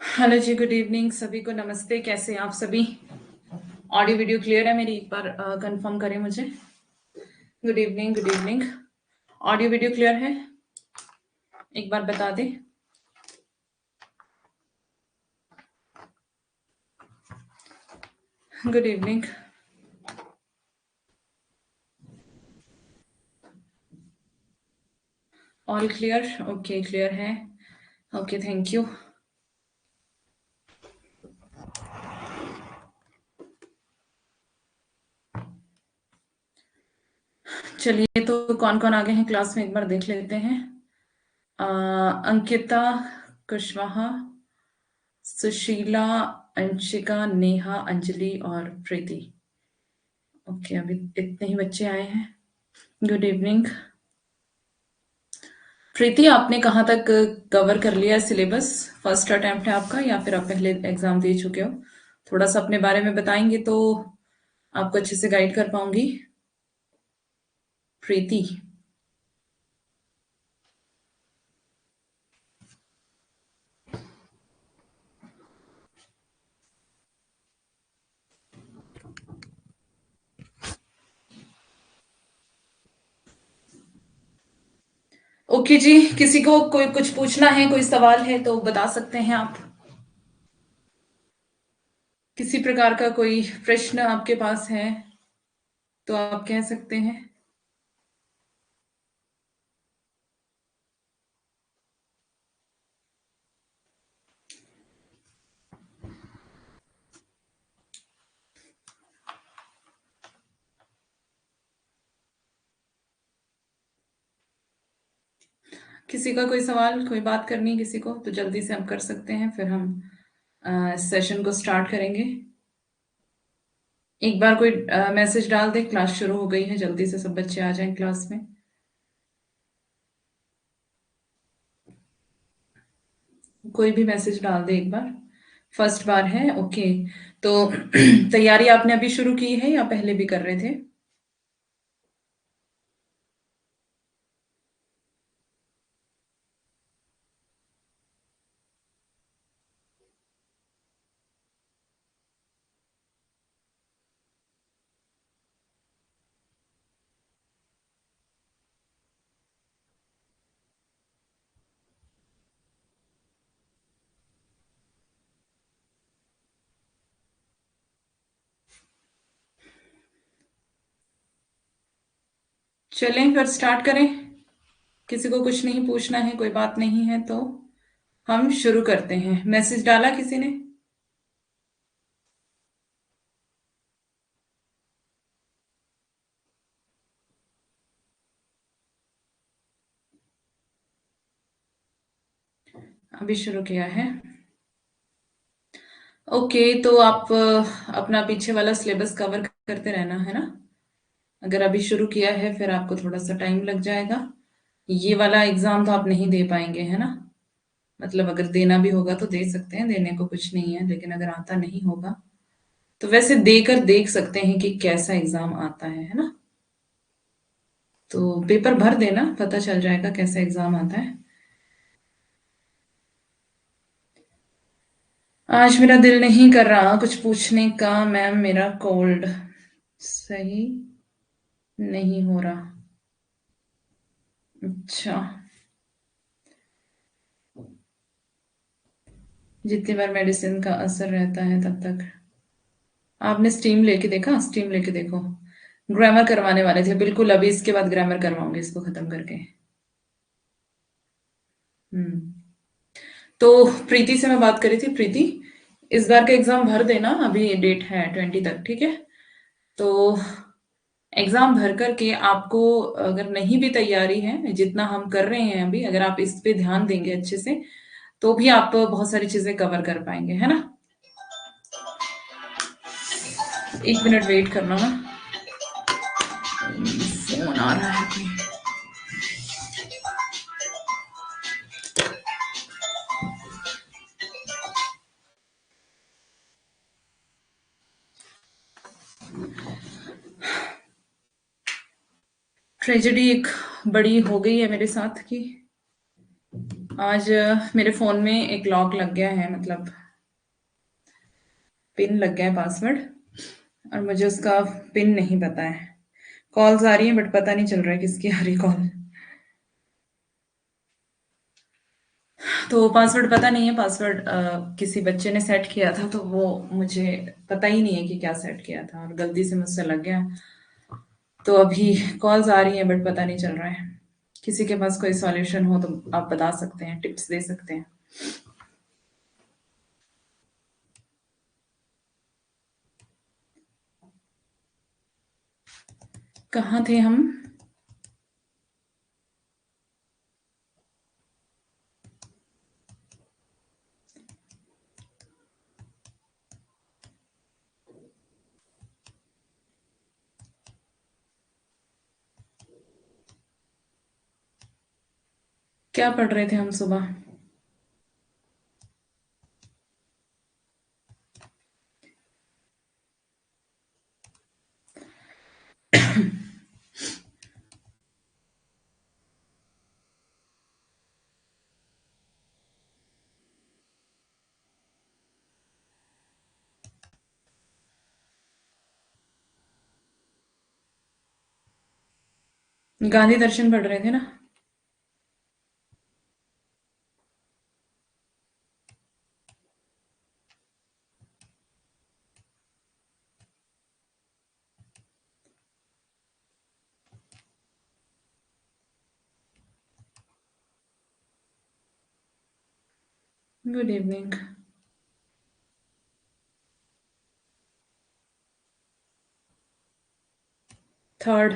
Hello जी, good evening सभी को। नमस्ते, कैसे हैं आप सभी? ऑडियो वीडियो क्लियर है मेरी? एक बार कंफर्म करें मुझे। Good evening, good evening. Audio video clear है? एक बार बता दें। Good evening. All clear? Okay, clear है। Okay, thank you. चलिए, तो कौन कौन आगे हैं क्लास में एक बार देख लेते हैं। अंकिता, कुशवाहा, सुशीला, अंशिका, नेहा, अंजलि और प्रीति। ओके, अभी इतने ही बच्चे आए हैं। Good evening. प्रीति, आपने कहाँ तक कवर कर लिया है सिलेबस? फर्स्ट अटेम्प्ट है आपका या फिर आप पहले एग्जाम दे चुके हो? थोड़ा सा अपने बारे में बताएंगे तो आपको अच्छे से गाइड कर पाऊंगी। प्रीति। ओके जी, किसी को कोई कुछ पूछना है, कोई सवाल है तो बता सकते हैं आप। किसी प्रकार का कोई प्रश्न आपके पास है तो आप कह सकते हैं। किसी का कोई सवाल, कोई बात करनी है किसी को तो जल्दी से हम कर सकते हैं, फिर हम सेशन को स्टार्ट करेंगे। एक बार कोई मैसेज डाल दे क्लास शुरू हो गई है, जल्दी से सब बच्चे आ जाएं क्लास में। कोई भी मैसेज डाल दे एक बार। फर्स्ट बार है, ओके। तो तैयारी आपने अभी शुरू की है या पहले भी कर रहे थे? चलें फिर स्टार्ट करें। किसी को कुछ नहीं पूछना है, कोई बात नहीं है तो हम शुरू करते हैं। मैसेज डाला किसी ने? अभी शुरू किया है। ओके, तो आप अपना पीछे वाला सिलेबस कवर करते रहना है ना। अगर अभी शुरू किया है फिर आपको थोड़ा सा टाइम लग जाएगा। ये वाला एग्जाम तो आप नहीं दे पाएंगे, है ना। मतलब अगर देना भी होगा तो दे सकते हैं, देने को कुछ नहीं है, लेकिन अगर आता नहीं होगा तो वैसे देकर देख सकते हैं कि कैसा एग्जाम आता है ना। तो पेपर भर देना, पता चल जाएगा कैसा एग्जाम आता है। आज मेरा दिल नहीं कर रहा कुछ पूछने का मैम, मेरा कोल्ड सही नहीं हो रहा। अच्छा, जितनी बार मेडिसिन का असर रहता है तब तक। आपने स्टीम लेके देखा? स्टीम लेके देखो। ग्रामर करवाने वाले थे बिल्कुल, अभी इसके बाद ग्रामर करवाऊंगे इसको खत्म करके। हम्म। तो प्रीति से मैं बात करी थी। प्रीति, इस बार का एग्जाम भर देना, अभी डेट है 20 तक, ठीक है। तो एग्जाम भर करके आपको, अगर नहीं भी तैयारी है, जितना हम कर रहे हैं अभी, अगर आप इस पे ध्यान देंगे अच्छे से तो भी आप बहुत सारी चीजें कवर कर पाएंगे, है ना। एक मिनट वेट करना ना। आ रहा है कोई। ट्रेजेडी एक बड़ी हो गई है मेरे साथ की आज मेरे फ़ोन में एक लॉक लग गया है, मतलब पिन लग गया है, पासवर्ड, और मुझे उसका पिन नहीं पता है। कॉल्स आ रही हैं बट पता नहीं चल रहा है किसकी आ रही कॉल। तो पासवर्ड पता नहीं है, पासवर्ड किसी बच्चे ने सेट किया था, तो वो मुझे पता ही नहीं है कि क्या सेट किया था और गलती से मुझसे लग गया। तो अभी कॉल्स आ रही हैं बट पता नहीं चल रहा है। किसी के पास कोई सॉल्यूशन हो तो आप बता सकते हैं, टिप्स दे सकते हैं। कहाँ थे हम? क्या पढ़ रहे थे हम सुबह? गांधी दर्शन पढ़ रहे थे ना? Good evening. थर्ड।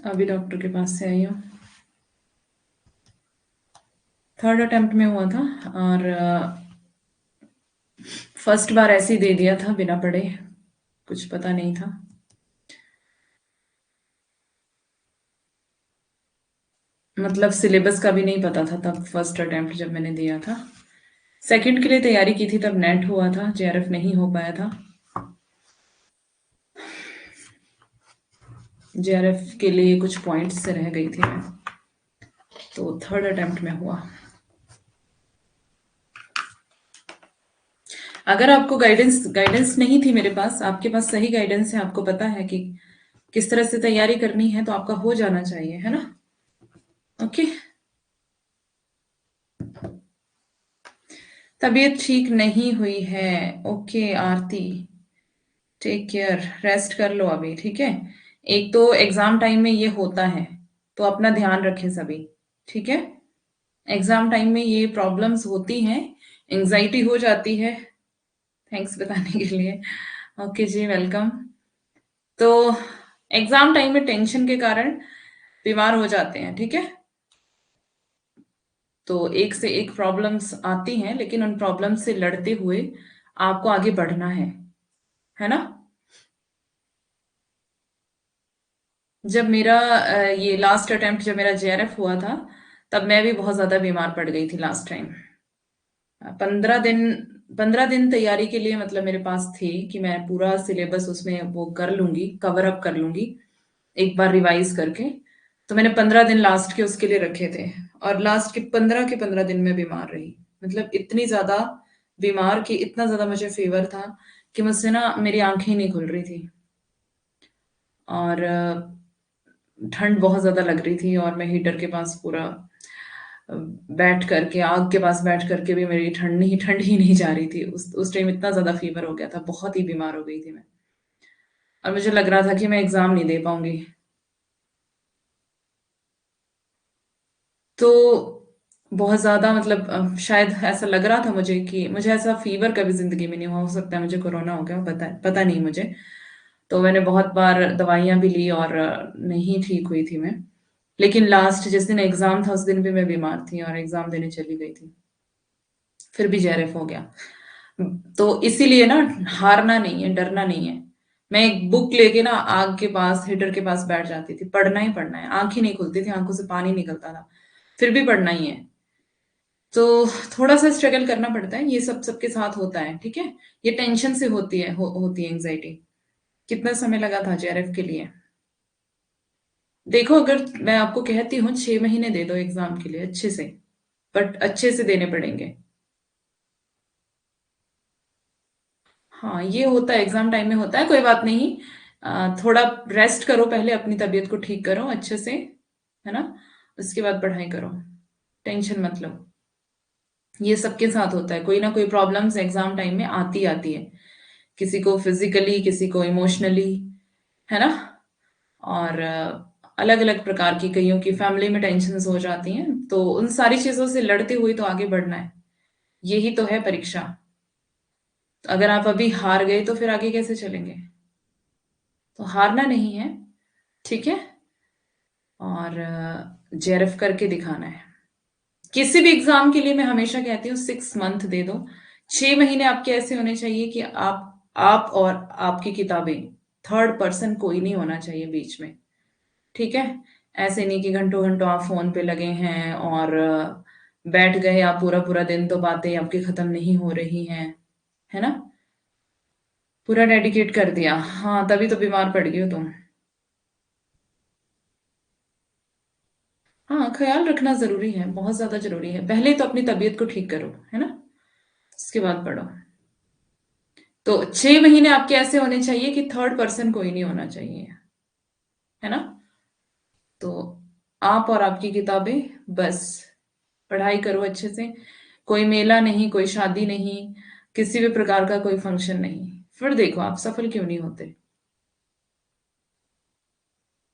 अभी डॉक्टर के पास से आई हूँ। थर्ड अटेम्प्ट में हुआ था और फर्स्ट बार ऐसे ही दे दिया था बिना पढ़े, कुछ पता नहीं था। मतलब सिलेबस का भी नहीं पता था तब, फर्स्ट अटेम्प्ट जब मैंने दिया था। सेकंड के लिए तैयारी की थी, तब नेट हुआ था, जेआरएफ नहीं हो पाया था। जेआरएफ के लिए कुछ पॉइंट्स से रह गई थी मैं, तो थर्ड अटेम्प्ट में हुआ। अगर आपको गाइडेंस गाइडेंस नहीं थी मेरे पास, आपके पास सही गाइडेंस है, आपको पता है कि किस तरह से तैयारी करनी है, तो आपका हो जाना चाहिए, है ना? ओके। तबीयत ठीक नहीं हुई है। ओके आरती, टेक केयर, रेस्ट कर लो अभी, ठीक है? एक तो एग्जाम टाइम में ये होता है, तो अपना ध्यान रखें सभी, ठीक है? एग्जाम टाइम में ये प्रॉब्लम्स होती हैं, एंजाइटी हो जाती है। थैंक्स बताने के लिए। ओके जी, वेलकम। तो एग्जाम टाइम में टेंशन के कारण बीमार हो जाते हैं, ठीक है? तो एक से एक प्रॉब्लम्स आती हैं, लेकिन उन प्रॉब्लम्स से लड़ते हुए आपको आगे बढ़ना है ना? जब मेरा ये लास्ट अटेम्प्ट, जब मेरा जेआरएफ हुआ था, तब मैं भी बहुत ज्यादा बीमार पड़ गई थी लास्ट टाइम। 15 दिन, 15 दिन तैयारी के लिए मतलब मेरे पास थे कि मैं पूरा सिलेबस उसमें वो कर लूंगी, कवर अप कर लूंगी एक बार रिवाइज करके। तो मैंने 15 दिन लास्ट के उसके लिए रखे थे, और लास्ट के 15 दिन में बीमार रही। मतलब इतनी ज्यादा बीमार कि इतना ज्यादा मुझे फीवर था कि मुझसे ना मेरी आंखें ही नहीं खुल रही थी, और ठंड बहुत ज्यादा लग रही थी, और मैं हीटर के पास पूरा बैठ करके, आग के पास बैठ करके भी मेरी ठंड ही नहीं जा रही थी। उस टाइम इतना ज्यादा फीवर हो गया था, बहुत ही बीमार हो गई थी मैं, और मुझे लग रहा था कि मैं एग्जाम नहीं दे पाऊंगी। तो बहुत ज्यादा मतलब शायद ऐसा लग रहा था मुझे कि मुझे ऐसा फीवर कभी जिंदगी में नहीं हुआ। हो सकता है मुझे कोरोना हो गया, पता नहीं मुझे। तो मैंने बहुत बार दवाइयां भी ली और नहीं ठीक हुई थी मैं। लेकिन लास्ट जिस दिन एग्जाम था, उस दिन भी मैं बीमार थी और एग्जाम देने चली गई थी, फिर भी जेआरएफ हो गया। तो इसीलिए ना, हारना नहीं है, डरना नहीं है। मैं एक बुक लेके ना आग के पास, हीटर के पास बैठ जाती थी, पढ़ना ही पढ़ना है, आंख ही नहीं खुलती थी, आंखों से पानी निकलता था, फिर भी पढ़ना ही है। तो थोड़ा सा स्ट्रगल करना पड़ता है, ये सब सबके साथ होता है, ठीक है। ये टेंशन से होती है, होती है एंजाइटी। कितना समय लगा था जेआरएफ के लिए? देखो, अगर मैं आपको कहती हूँ 6 महीने दे दो एग्जाम के लिए अच्छे से, बट अच्छे से देने पड़ेंगे। हाँ, ये होता है, एग्जाम टाइम में होता है, कोई बात नहीं। थोड़ा रेस्ट करो, पहले अपनी तबीयत को ठीक करो अच्छे से, है ना। उसके बाद पढ़ाई करो, टेंशन मत लो। ये सबके साथ होता है, कोई ना कोई प्रॉब्लम्स एग्जाम टाइम में आती आती है, किसी को फिजिकली, किसी को इमोशनली, है ना। और अलग अलग प्रकार की, कईयों की फैमिली में टेंशन्स हो जाती हैं, तो उन सारी चीजों से लड़ते हुए तो आगे बढ़ना है। यही तो है परीक्षा। अगर आप अभी हार गए तो फिर आगे कैसे चलेंगे? तो हारना नहीं है, ठीक है। और जेआरएफ करके दिखाना है। किसी भी एग्जाम के लिए मैं हमेशा कहती हूँ 6 मंथ दे दो। 6 महीने आपके ऐसे होने चाहिए कि आप और आपकी किताबें, थर्ड पर्सन कोई नहीं होना चाहिए बीच में, ठीक है। ऐसे नहीं कि घंटों घंटों आप फोन पे लगे हैं और बैठ गए आप पूरा पूरा दिन, तो बातें आपकी खत्म नहीं हो रही हैं, है ना। पूरा डेडिकेट कर दिया, हाँ, तभी तो बीमार पड़ गई हो तुम। हाँ, ख्याल रखना जरूरी है, बहुत ज्यादा जरूरी है। पहले तो अपनी तबीयत को ठीक करो, है ना, उसके बाद पढ़ो। तो 6 महीने आपके ऐसे होने चाहिए कि थर्ड पर्सन कोई नहीं होना चाहिए, है ना। तो आप और आपकी किताबें, बस पढ़ाई करो अच्छे से। कोई मेला नहीं, कोई शादी नहीं, किसी भी प्रकार का कोई फंक्शन नहीं, फिर देखो आप सफल क्यों नहीं होते।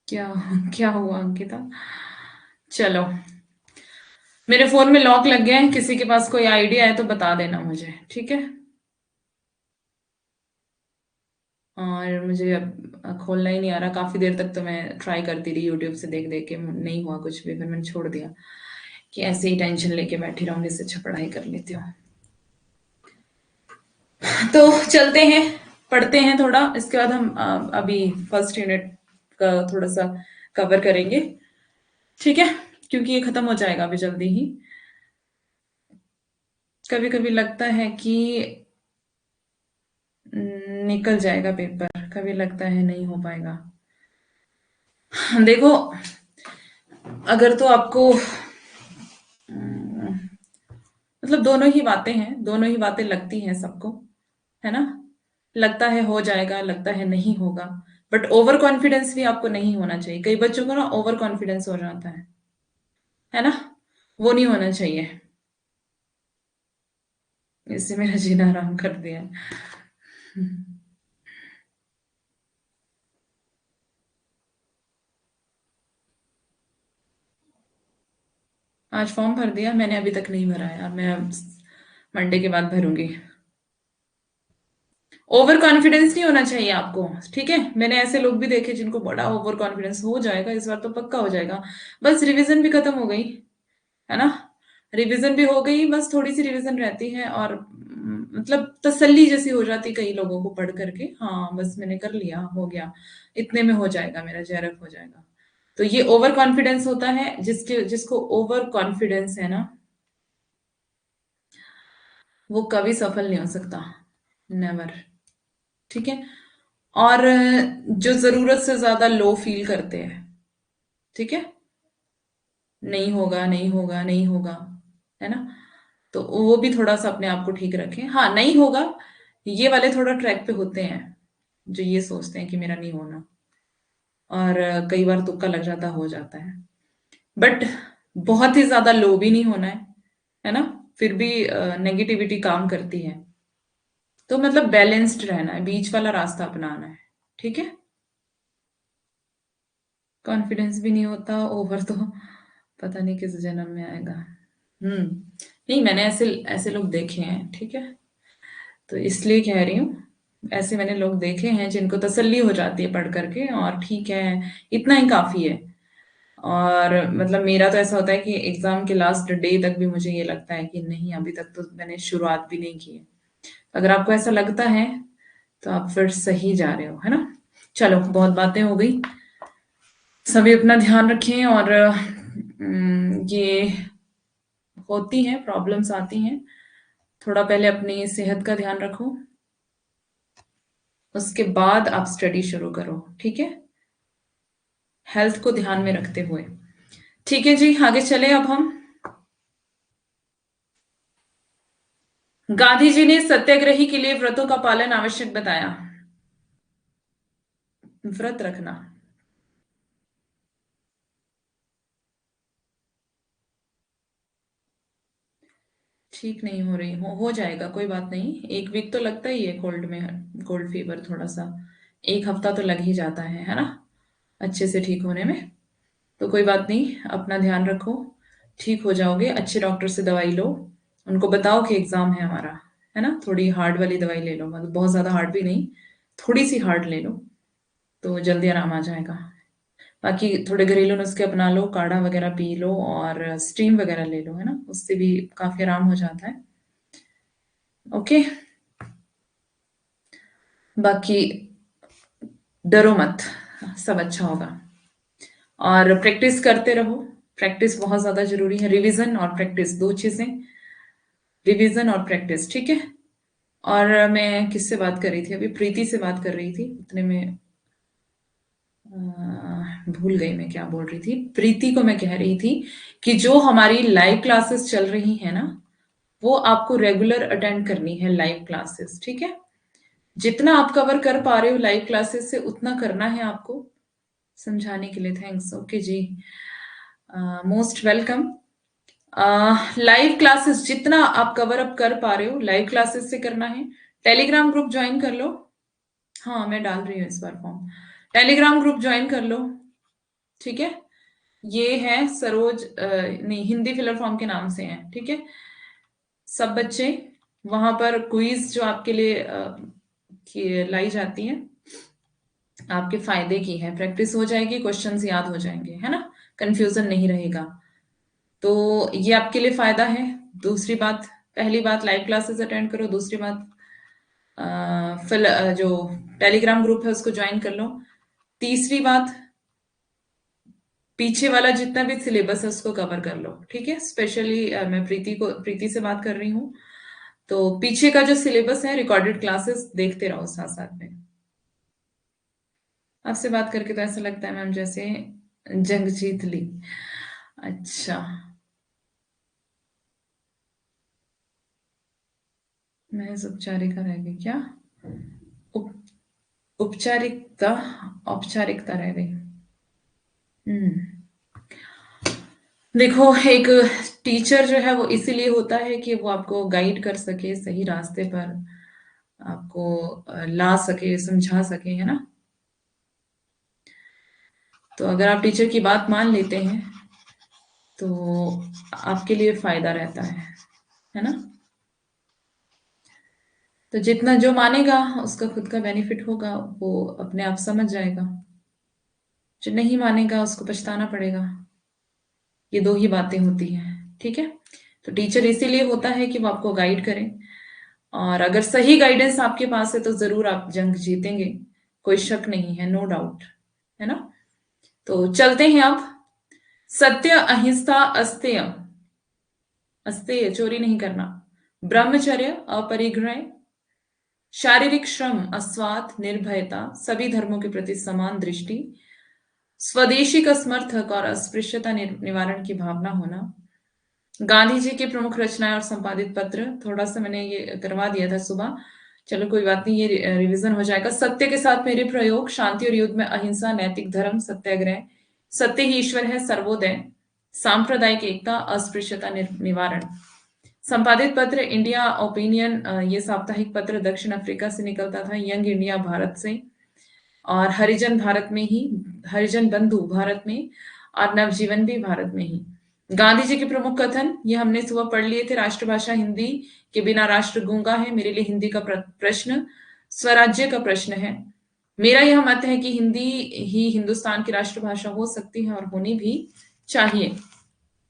क्या? क्या हुआ अंकिता? चलो, मेरे फोन में लॉक लग गया है, किसी के पास कोई आइडिया है तो बता देना मुझे, ठीक है। और मुझे अब खोलना ही नहीं आ रहा, काफी देर तक तो मैं ट्राई करती रही यूट्यूब से देख देख के, नहीं हुआ कुछ भी, फिर मैंने छोड़ दिया कि ऐसे ही टेंशन लेके बैठी रहूंगी, इससे अच्छा पढ़ाई कर लेती हूँ। तो चलते हैं, पढ़ते हैं थोड़ा, इसके बाद हम अभी फर्स्ट यूनिट का थोड़ा सा कवर करेंगे, ठीक है। क्योंकि ये खत्म हो जाएगा अभी जल्दी ही। कभी कभी लगता है कि निकल जाएगा पेपर, कभी लगता है नहीं हो पाएगा। देखो, अगर तो आपको मतलब दोनों ही बातें हैं, दोनों ही बातें लगती हैं सबको, है ना। लगता है हो जाएगा, लगता है नहीं होगा, बट ओवर कॉन्फिडेंस भी आपको नहीं होना चाहिए। कई बच्चों को ना ओवर कॉन्फिडेंस हो जाता है ना। वो नहीं होना चाहिए। इससे मेरा जीना आराम कर दिया है। आज फॉर्म भर दिया मैंने, अभी तक नहीं भरा है, अब मैं मंडे के बाद भरूंगी। ओवर कॉन्फिडेंस नहीं होना चाहिए आपको, ठीक है। मैंने ऐसे लोग भी देखे जिनको बड़ा ओवर कॉन्फिडेंस, हो जाएगा इस बार तो पक्का हो जाएगा, बस रिवीजन भी खत्म हो गई, है ना। रिवीजन भी हो गई, बस थोड़ी सी रिवीजन रहती है, और मतलब तसल्ली जैसी हो जाती कई लोगों को पढ़ करके, हाँ बस मैंने कर लिया, हो गया, इतने में हो जाएगा, मेरा जेआरएफ हो जाएगा। तो ये ओवर कॉन्फिडेंस होता है, जिसको ओवर कॉन्फिडेंस है ना, वो कभी सफल नहीं हो सकता, नेवर, ठीक है। और जो जरूरत से ज्यादा लो फील करते हैं, ठीक है, नहीं होगा नहीं होगा नहीं होगा, है ना, तो वो भी थोड़ा सा अपने आप को ठीक रखें। हाँ, नहीं होगा, ये वाले थोड़ा ट्रैक पे होते हैं, जो ये सोचते हैं कि मेरा नहीं होना, और कई बार तुक्का लग जाता, हो जाता है, बट बहुत ही ज्यादा लो भी नहीं होना है ना। फिर भी नेगेटिविटी काम करती है, तो मतलब बैलेंस्ड रहना है, बीच वाला रास्ता अपनाना है, ठीक है। कॉन्फिडेंस भी नहीं होता ओवर, तो पता नहीं किस जन्म में आएगा। हम्म। नहीं, मैंने ऐसे ऐसे लोग देखे हैं, ठीक है, तो इसलिए कह रही हूँ। ऐसे मैंने लोग देखे हैं जिनको तसल्ली हो जाती है पढ़ करके, और ठीक है, इतना ही काफी है। और मतलब मेरा तो ऐसा होता है कि एग्जाम के लास्ट डे तक भी मुझे ये लगता है कि नहीं, अभी तक तो मैंने शुरुआत भी नहीं की है, अगर आपको ऐसा लगता है तो आप फिर सही जा रहे हो, है ना। चलो, बहुत बातें हो गई। सभी अपना ध्यान रखें। और ये होती हैं, प्रॉब्लम्स आती हैं, थोड़ा पहले अपनी सेहत का ध्यान रखो, उसके बाद आप स्टडी शुरू करो, ठीक है। हेल्थ को ध्यान में रखते हुए। ठीक है जी, आगे चले अब हम। गांधी जी ने सत्याग्रही के लिए व्रतों का पालन आवश्यक बताया। व्रत रखना। ठीक नहीं हो रही हो जाएगा, कोई बात नहीं। एक वीक तो लगता ही है कोल्ड में, कोल्ड फीवर थोड़ा सा, एक हफ्ता तो लग ही जाता है ना, अच्छे से ठीक होने में। तो कोई बात नहीं, अपना ध्यान रखो, ठीक हो जाओगे। अच्छे डॉक्टर से दवाई लो, उनको बताओ कि एग्जाम है हमारा, है ना। थोड़ी हार्ड वाली दवाई ले लो, मतलब बहुत ज्यादा हार्ड भी नहीं, थोड़ी सी हार्ड ले लो, तो जल्दी आराम आ जाएगा। बाकी थोड़े घरेलू नुस्खे अपना लो, काढ़ा वगैरह पी लो और स्टीम वगैरह ले लो, है ना, उससे भी काफी आराम हो जाता है। ओके। बाकी डरो मत, सब अच्छा होगा। और प्रैक्टिस करते रहो, प्रैक्टिस बहुत ज्यादा जरूरी है। रिवीजन और प्रैक्टिस, दो चीजें, रिवीजन और प्रैक्टिस, ठीक है। और मैं किससे बात कर रही थी अभी, प्रीति से बात कर रही थी उतने में, भूल गई मैं क्या बोल रही थी। प्रीति को मैं कह रही थी कि जो हमारी लाइव क्लासेस चल रही है ना, वो आपको रेगुलर अटेंड करनी है लाइव क्लासेस, ठीक है। जितना आप कवर कर पा रहे हो लाइव क्लासेस से, उतना करना है आपको। समझाने के लिए थैंक्स, ओके जी, मोस्ट वेलकम। लाइव क्लासेस जितना आप कवर अप कर पा रहे हो लाइव क्लासेस से करना है। टेलीग्राम ग्रुप ज्वाइन कर लो। हाँ, मैं डाल रही हूँ इस बार फॉर्म। टेलीग्राम ग्रुप ज्वाइन कर लो, ठीक है। ये है सरोज, नहीं, हिंदी फिलर फॉर्म के नाम से है, ठीक है। सब बच्चे वहां पर क्विज जो आपके लिए लाई जाती है, आपके फायदे की है। प्रैक्टिस हो जाएगी, क्वेश्चंस याद हो जाएंगे, है ना, कंफ्यूजन नहीं रहेगा। तो ये आपके लिए फायदा है। दूसरी बात, पहली बात लाइव क्लासेस अटेंड करो, दूसरी बात जो टेलीग्राम ग्रुप है उसको ज्वाइन कर लो, तीसरी बात पीछे वाला जितना भी सिलेबस है उसको कवर कर लो, ठीक है। स्पेशली मैं प्रीति से बात कर रही हूँ, तो पीछे का जो सिलेबस है, रिकॉर्डेड क्लासेस देखते रहो साथ साथ में। आपसे बात करके तो ऐसा लगता है मैम जैसे जंग जीत ली। अच्छा, महज उपचारिका रह गई क्या? उप, उपचारिकता, औपचारिकता रह गई। हम्म। देखो, एक टीचर जो है वो इसीलिए होता है कि वो आपको गाइड कर सके, सही रास्ते पर आपको ला सके, समझा सके, है ना। तो अगर आप टीचर की बात मान लेते हैं तो आपके लिए फायदा रहता है ना। तो जितना जो मानेगा उसका खुद का बेनिफिट होगा, वो अपने आप समझ जाएगा। जो नहीं मानेगा उसको पछताना पड़ेगा। ये दो ही बातें होती हैं, ठीक है। तो टीचर इसीलिए होता है कि वो आपको गाइड करें, और अगर सही गाइडेंस आपके पास है तो जरूर आप जंग जीतेंगे, कोई शक नहीं है, नो डाउट, है ना। तो चलते हैं अब। सत्य, अहिंसा, अस्तेय, अस्तेय चोरी नहीं करना, ब्रह्मचर्य, अपरिग्रह, शारीरिक श्रम, अस्वाद, निर्भयता, सभी धर्मों के प्रति समान दृष्टि, स्वदेशी का समर्थक और अस्पृश्यता निवारण की भावना होना, गांधी जी के प्रमुख रचनाएं और संपादित पत्र, थोड़ा सा मैंने ये करवा दिया था सुबह, चलो कोई बात नहीं, ये रिवीजन हो जाएगा। सत्य के साथ मेरे प्रयोग, शांति और युद्ध में अहिंसा, नैतिक धर्म, सत्याग्रह, सत्य ही ईश्वर है, सर्वोदय, सांप्रदायिक एकता, अस्पृश्यता निवारण। संपादित पत्र इंडिया ओपिनियन, ये साप्ताहिक पत्र दक्षिण अफ्रीका से निकलता था, यंग इंडिया भारत से, और हरिजन भारत में ही, हरिजन बंधु भारत में, और नवजीवन भी भारत में ही। गांधी जी के प्रमुख कथन, ये हमने सुबह पढ़ लिए थे। राष्ट्रभाषा हिंदी के बिना राष्ट्र गूंगा है, मेरे लिए हिंदी का प्रश्न स्वराज्य का प्रश्न है। मेरा यह मत है कि हिंदी ही हिंदुस्तान की राष्ट्रभाषा हो सकती है और होनी भी चाहिए।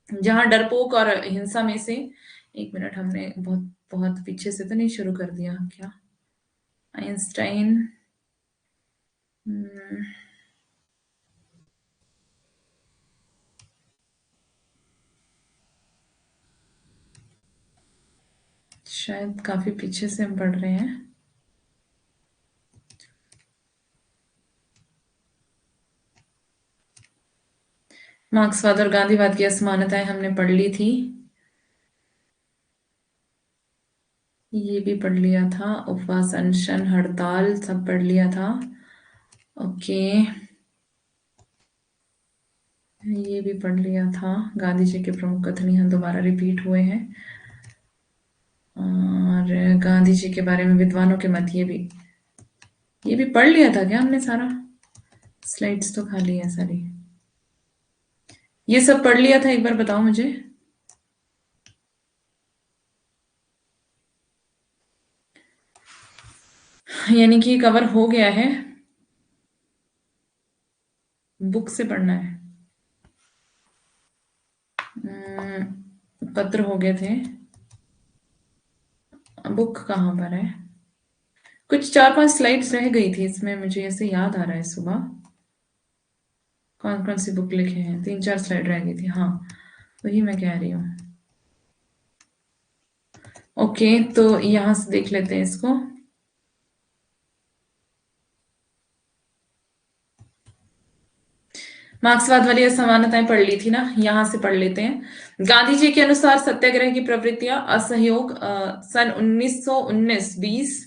जहां डरपोक और हिंसा में से, एक मिनट, हमने बहुत बहुत पीछे से तो नहीं शुरू कर दिया क्या? आइंस्टाइन। हम्म, शायद काफी पीछे से हम पढ़ रहे हैं। मार्क्सवाद और गांधीवाद की असमानताएं हमने पढ़ ली थी। ये भी पढ़ लिया था। उपवास, अनशन, हड़ताल सब पढ़ लिया था। ओके, ये भी पढ़ लिया था। गांधी जी के प्रमुख कथन यहाँ दोबारा रिपीट हुए हैं। और गांधी जी के बारे में विद्वानों के मत, ये भी पढ़ लिया था क्या हमने सारा? स्लाइड्स तो खाली है सारी। ये सब पढ़ लिया था, एक बार बताओ मुझे। यानी कि कवर हो गया है, बुक से पढ़ना है। पत्र हो गए थे। बुक कहाँ पर है? कुछ 4-5 स्लाइड्स रह गई थी इसमें, मुझे ऐसे याद आ रहा है सुबह। कौन कौन सी बुक लिखे हैं? 3-4 स्लाइड रह गई थी, हाँ, वही मैं कह रही हूँ। ओके, तो यहां से देख लेते हैं इसको। मार्क्सवाद वाली असमानताएं पढ़ ली थी ना, यहां से पढ़ लेते हैं। गांधी जी के अनुसार सत्याग्रह की प्रवृत्तियां असहयोग सन 1919-20।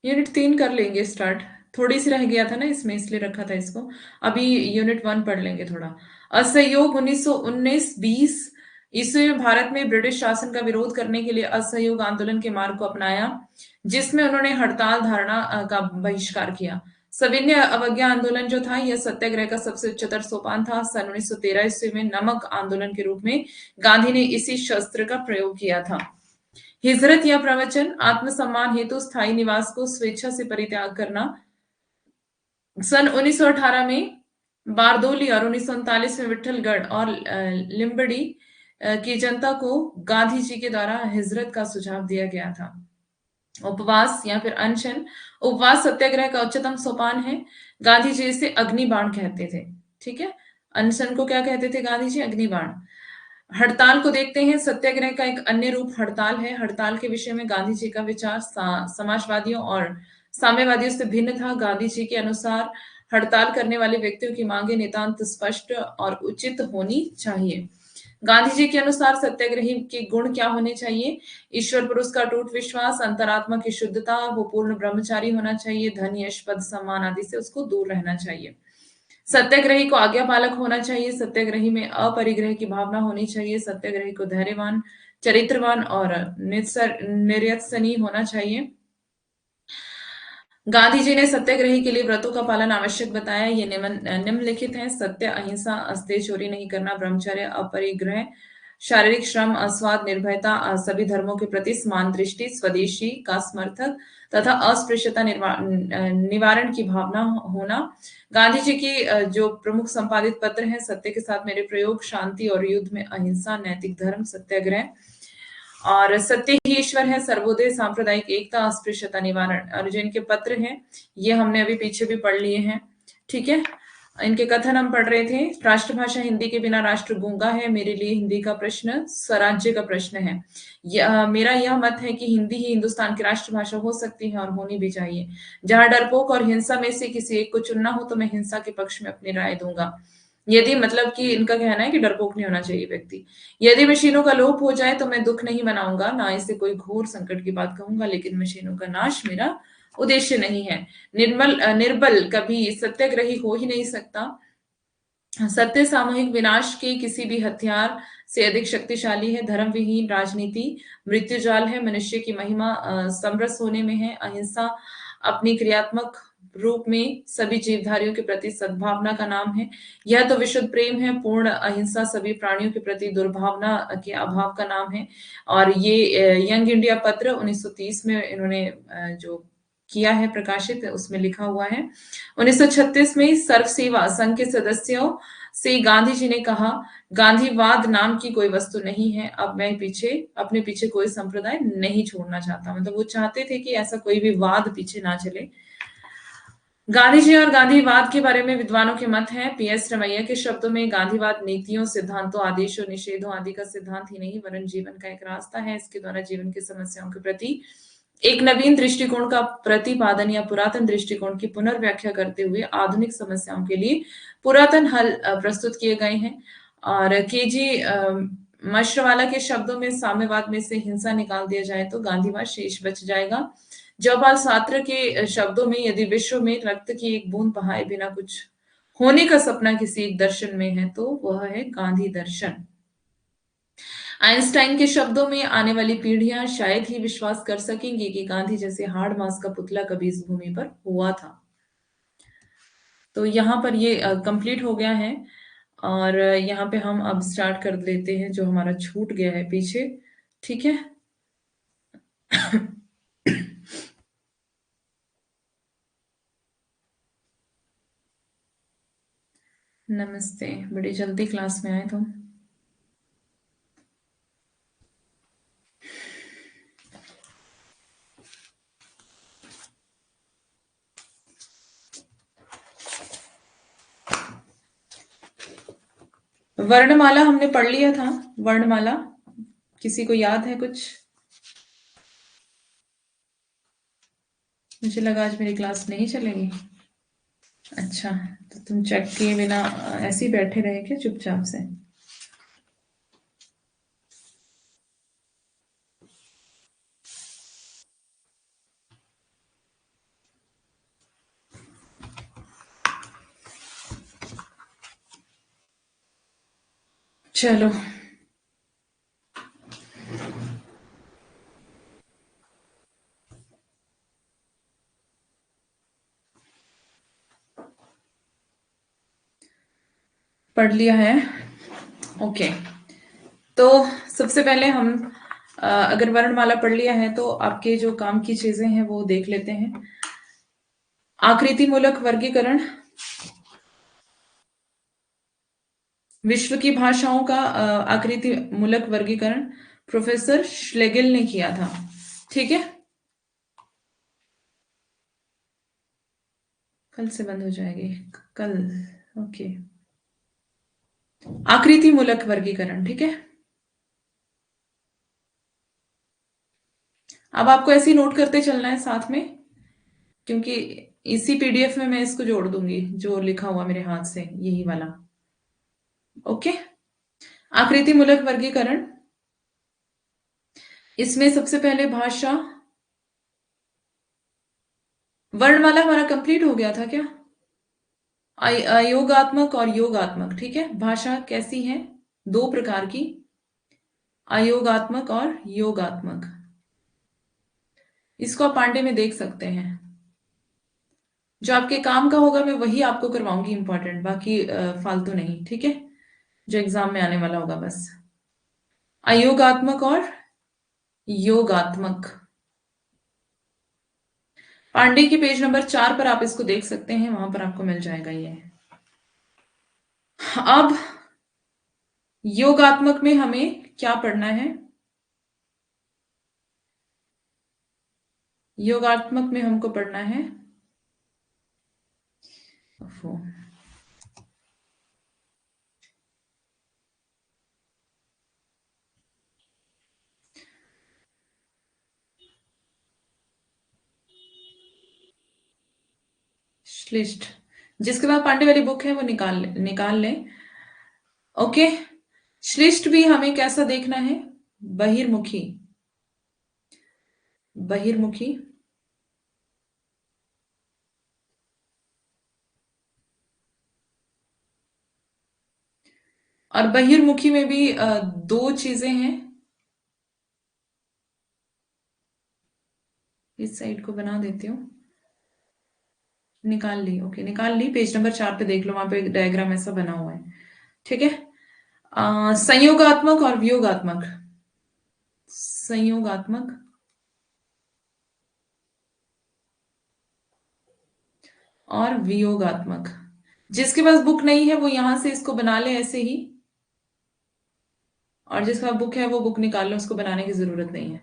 यूनिट 3 कर लेंगे स्टार्ट। थोड़ी सी रह गया था ना इसमें, इसलिए रखा था इसको। अभी यूनिट 1 पढ़ लेंगे थोड़ा। असहयोग 1919-20 ईस्वी में भारत में ब्रिटिश शासन का विरोध करने के लिए असहयोग आंदोलन के मार्ग को अपनाया, जिसमें उन्होंने हड़ताल धारणा का बहिष्कार किया। सविनय अवज्ञा आंदोलन जो था, यह सत्याग्रह का सबसे उच्चतर सोपान था। सन 1913 ईस्वी में नमक आंदोलन के रूप में गांधी ने इसी शस्त्र का प्रयोग किया था। हिजरत या प्रवचन, आत्मसम्मान हेतु स्थायी निवास को स्वेच्छा से परित्याग करना। सन 1918 में बारदोली और 1939 में विट्ठलगढ़ और लिम्बड़ी की जनता को गांधी जी के द्वारा हिजरत का सुझाव दिया गया था। उपवास या फिर अनशन, उपवास सत्याग्रह का उच्चतम सोपान है। गांधी जी इसे अग्निबाण कहते थे। ठीक है, अनशन को क्या कहते थे गांधी जी? अग्निबाण। हड़ताल को देखते हैं। सत्याग्रह का एक अन्य रूप हड़ताल है। हड़ताल के विषय में गांधी जी का विचार समाजवादियों और साम्यवादियों से भिन्न था। गांधी जी के अनुसार हड़ताल करने वाले व्यक्तियों की मांगे नितांत स्पष्ट और उचित होनी चाहिए। गांधी जी के अनुसार सत्याग्रही के गुण क्या होने चाहिए? ईश्वर पर उसका अटूट विश्वास, अंतरात्मा की शुद्धता, वो पूर्ण ब्रह्मचारी होना चाहिए, धन यश पद सम्मान आदि से उसको दूर रहना चाहिए। सत्याग्रही को आज्ञापालक होना चाहिए। सत्याग्रही में अपरिग्रह की भावना होनी चाहिए। सत्याग्रही को धैर्यवान, चरित्रवान और निर्यसनी होना चाहिए। गांधी जी ने सत्याग्रही के लिए व्रतों का पालन आवश्यक बताया। ये निम्नलिखित हैं: सत्य, अहिंसा, अस्तेय चोरी नहीं करना, ब्रह्मचर्य, अपरिग्रह, शारीरिक श्रम, अस्वाद, निर्भयता, सभी धर्मों के प्रति समान दृष्टि, स्वदेशी का समर्थक तथा अस्पृश्यता निवारण की भावना होना। गांधी जी की जो प्रमुख संपादित पत्र हैं: सत्य के साथ मेरे प्रयोग, शांति और युद्ध में अहिंसा, नैतिक धर्म, सत्याग्रह और सत्य ही ईश्वर है, सर्वोदय, सांप्रदायिक एकता, अस्पृश्यता निवारण। और जो इनके पत्र हैं, ये हमने अभी पीछे भी पढ़ लिए हैं। ठीक है, इनके कथन हम पढ़ रहे थे। राष्ट्रभाषा हिंदी के बिना राष्ट्र गूंगा है। मेरे लिए हिंदी का प्रश्न स्वराज्य का प्रश्न है। मेरा यह मत है कि हिंदी ही हिंदुस्तान की राष्ट्रभाषा हो सकती है और होनी भी चाहिए। जहां डरपोक और हिंसा में से किसी एक को चुनना हो तो मैं हिंसा के पक्ष में अपनी राय दूंगा। यदि मतलब कि इनका कहना है कि डरपोक नहीं होना चाहिए व्यक्ति। यदि मशीनों का लोप हो जाए तो मैं दुख नहीं मनाऊंगा, ना इसे कोई घोर संकट की बात कहूंगा, लेकिन मशीनों का नाश मेरा उद्देश्य नहीं है। निर्बल कभी सत्याग्रही हो ही नहीं सकता। सत्य सामूहिक विनाश के किसी भी हथियार से अधिक शक्तिशाली है। धर्म विहीन राजनीति मृत्युजाल है। मनुष्य की महिमा समरस होने में है। अहिंसा अपनी क्रियात्मक रूप में सभी जीवधारियों के प्रति सद्भावना का नाम है। यह तो विशुद्ध प्रेम है। पूर्ण अहिंसा सभी प्राणियों के प्रति दुर्भावना के अभाव का नाम है। और ये यंग इंडिया पत्र 1930 में इन्होंने जो किया है प्रकाशित, उसमें लिखा हुआ है 1936 में सर्व सेवा संघ के सदस्यों से गांधी जी ने कहा, गांधीवाद नाम की कोई वस्तु नहीं है, अब मैं अपने पीछे कोई संप्रदाय नहीं छोड़ना चाहता। मतलब वो चाहते थे कि ऐसा कोई भी वाद पीछे ना चले। गांधी जी और गांधीवाद के बारे में विद्वानों के मत हैं। पीएस रमैया के शब्दों में गांधीवाद नीतियों, सिद्धांतों, आदेशों, निषेधों आदि का सिद्धांत ही नहीं वरन जीवन का एक रास्ता है। इसके द्वारा जीवन की समस्याओं के प्रति एक नवीन दृष्टिकोण का प्रतिपादन या पुरातन दृष्टिकोण की पुनर्व्याख्या करते हुए आधुनिक समस्याओं के लिए पुरातन हल प्रस्तुत किए गए हैं। और केजी मशरवाला के शब्दों में साम्यवाद में से हिंसा निकाल दिया जाए तो गांधीवाद शेष बच जाएगा। जवाहरलाल सात्र के शब्दों में यदि विश्व में रक्त की एक बूंद बहाए बिना कुछ होने का सपना किसी एक दर्शन में है तो वह है गांधी दर्शन। आइंस्टाइन के शब्दों में आने वाली पीढ़ियां शायद ही विश्वास कर सकेंगी कि गांधी जैसे हार्ड मास का पुतला कभी इस भूमि पर हुआ था। तो यहाँ पर ये कंप्लीट हो गया है और यहाँ पे हम अब स्टार्ट कर लेते हैं जो हमारा छूट गया है पीछे। ठीक है। नमस्ते, बड़ी जल्दी क्लास में आए तुम। वर्णमाला हमने पढ़ लिया था। वर्णमाला किसी को याद है कुछ? मुझे लगा आज मेरी क्लास नहीं चलेगी। अच्छा, तो तुम चेक किए बिना ऐसे ही बैठे रहे क्या चुपचाप से? चलो, पढ़ लिया है। ओके, तो सबसे पहले हम अगर वर्णमाला पढ़ लिया है तो आपके जो काम की चीजें हैं वो देख लेते हैं। आकृति मूलक वर्गीकरण, विश्व की भाषाओं का आकृति मूलक वर्गीकरण प्रोफेसर श्लेगिल ने किया था। ठीक है, कल से बंद हो जाएगी कल। ओके, आकृति मूलक वर्गीकरण। ठीक है, अब आपको ऐसे ही नोट करते चलना है साथ में, क्योंकि इसी पीडीएफ में मैं इसको जोड़ दूंगी जो लिखा हुआ मेरे हाथ से, यही वाला। ओके, आकृति मूलक वर्गीकरण, इसमें सबसे पहले भाषा। वर्णमाला हमारा कंप्लीट हो गया था क्या? अयोगात्मक और योगात्मक। ठीक है, भाषा कैसी है? दो प्रकार की, अयोगात्मक और योगात्मक। इसको आप पांडे में देख सकते हैं। जो आपके काम का होगा मैं वही आपको करवाऊंगी इंपॉर्टेंट, बाकी फालतू नहीं। ठीक है, जो एग्जाम में आने वाला होगा बस। अयोगात्मक और योगात्मक, पांडे के पेज नंबर 4 पर आप इसको देख सकते हैं, वहां पर आपको मिल जाएगा ये। अब योगात्मक में हमें क्या पढ़ना है? योगात्मक में हमको पढ़ना है वो श्लिष्ट। जिसके बाद पांडे वाली बुक है वो निकाल लें। ओके, श्लिष्ट भी हमें कैसा देखना है? बहिर्मुखी, बहिर्मुखी। और बहिर्मुखी में भी दो चीजें हैं। इस साइड को बना देती हूँ, निकाल ली। ओके, निकाल ली। पेज नंबर 4 पे देख लो, वहां पे डायग्राम ऐसा बना हुआ है। ठीक है, संयोगात्मक और वियोगात्मक। संयोगात्मक, और वियोगात्मक। जिसके पास बुक नहीं है वो यहां से इसको बना ले ऐसे ही, और जिसका बुक है वो बुक निकाल लो, उसको बनाने की जरूरत नहीं है,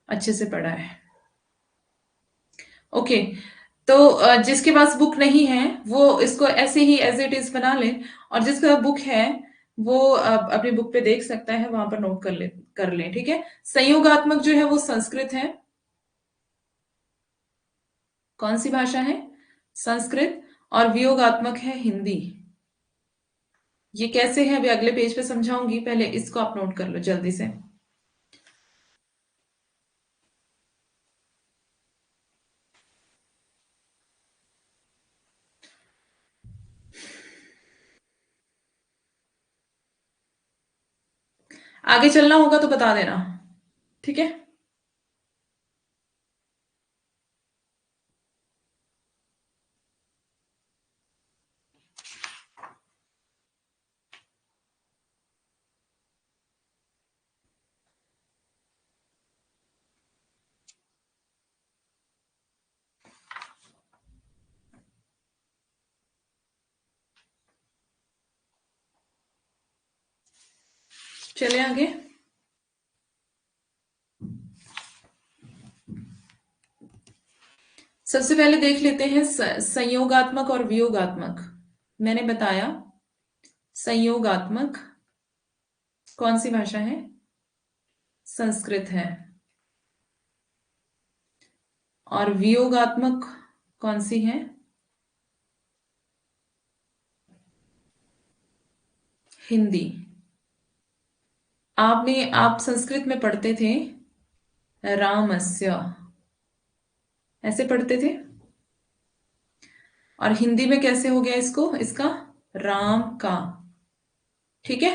अच्छे से पढ़ा है। ओके। तो जिसके पास बुक नहीं है वो इसको ऐसे ही एज इट इज बना ले, और जिसका बुक है वो अपनी बुक पे देख सकता है, वहां पर नोट कर ले, ठीक है। संयोगात्मक जो है वो संस्कृत है। कौन सी भाषा है? संस्कृत। और वियोगात्मक है हिंदी। ये कैसे है अभी अगले पेज पे समझाऊंगी, पहले इसको आप नोट कर लो जल्दी से। आगे चलना होगा तो बता देना, ठीक है। चले आगे। सबसे पहले देख लेते हैं संयोगात्मक और वियोगात्मक। मैंने बताया संयोगात्मक कौन सी भाषा है? संस्कृत है। और वियोगात्मक कौन सी है? हिंदी। आप संस्कृत में पढ़ते थे रामस्य, ऐसे पढ़ते थे। और हिंदी में कैसे हो गया इसको, इसका राम का, ठीक है।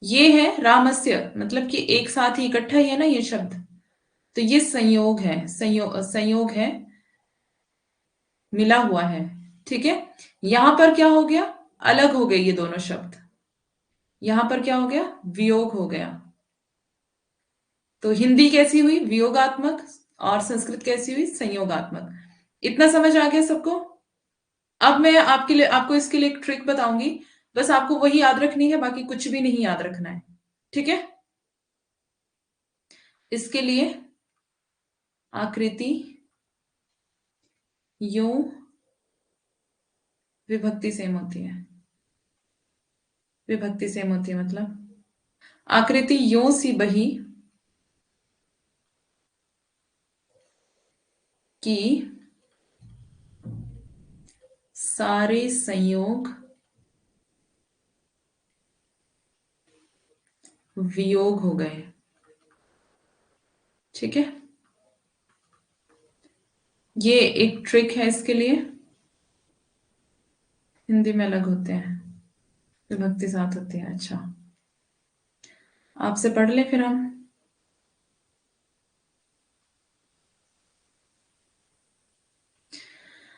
ये है रामस्य, मतलब कि एक साथ ही इकट्ठा ही है ना ये शब्द। तो ये संयोग है, संयोग है, मिला हुआ है, ठीक है। यहां पर क्या हो गया, अलग हो गए ये दोनों शब्द। यहां पर क्या हो गया, वियोग हो गया। तो हिंदी कैसी हुई, वियोगात्मक। और संस्कृत कैसी हुई, संयोगात्मक। इतना समझ आ गया सबको? अब मैं आपके लिए, आपको इसके लिए एक ट्रिक बताऊंगी। बस आपको वही याद रखनी है, बाकी कुछ भी नहीं याद रखना है, ठीक है। इसके लिए आकृति यूं विभक्ति सेम होती है। विभक्ति सेम होती है मतलब आकृति यूं सी बही कि सारे संयोग वियोग हो गए, ठीक है। ये एक ट्रिक है इसके लिए। हिंदी में अलग होते हैं, विभक्ति साथ होती है, अच्छा। आपसे पढ़ ले फिर हम।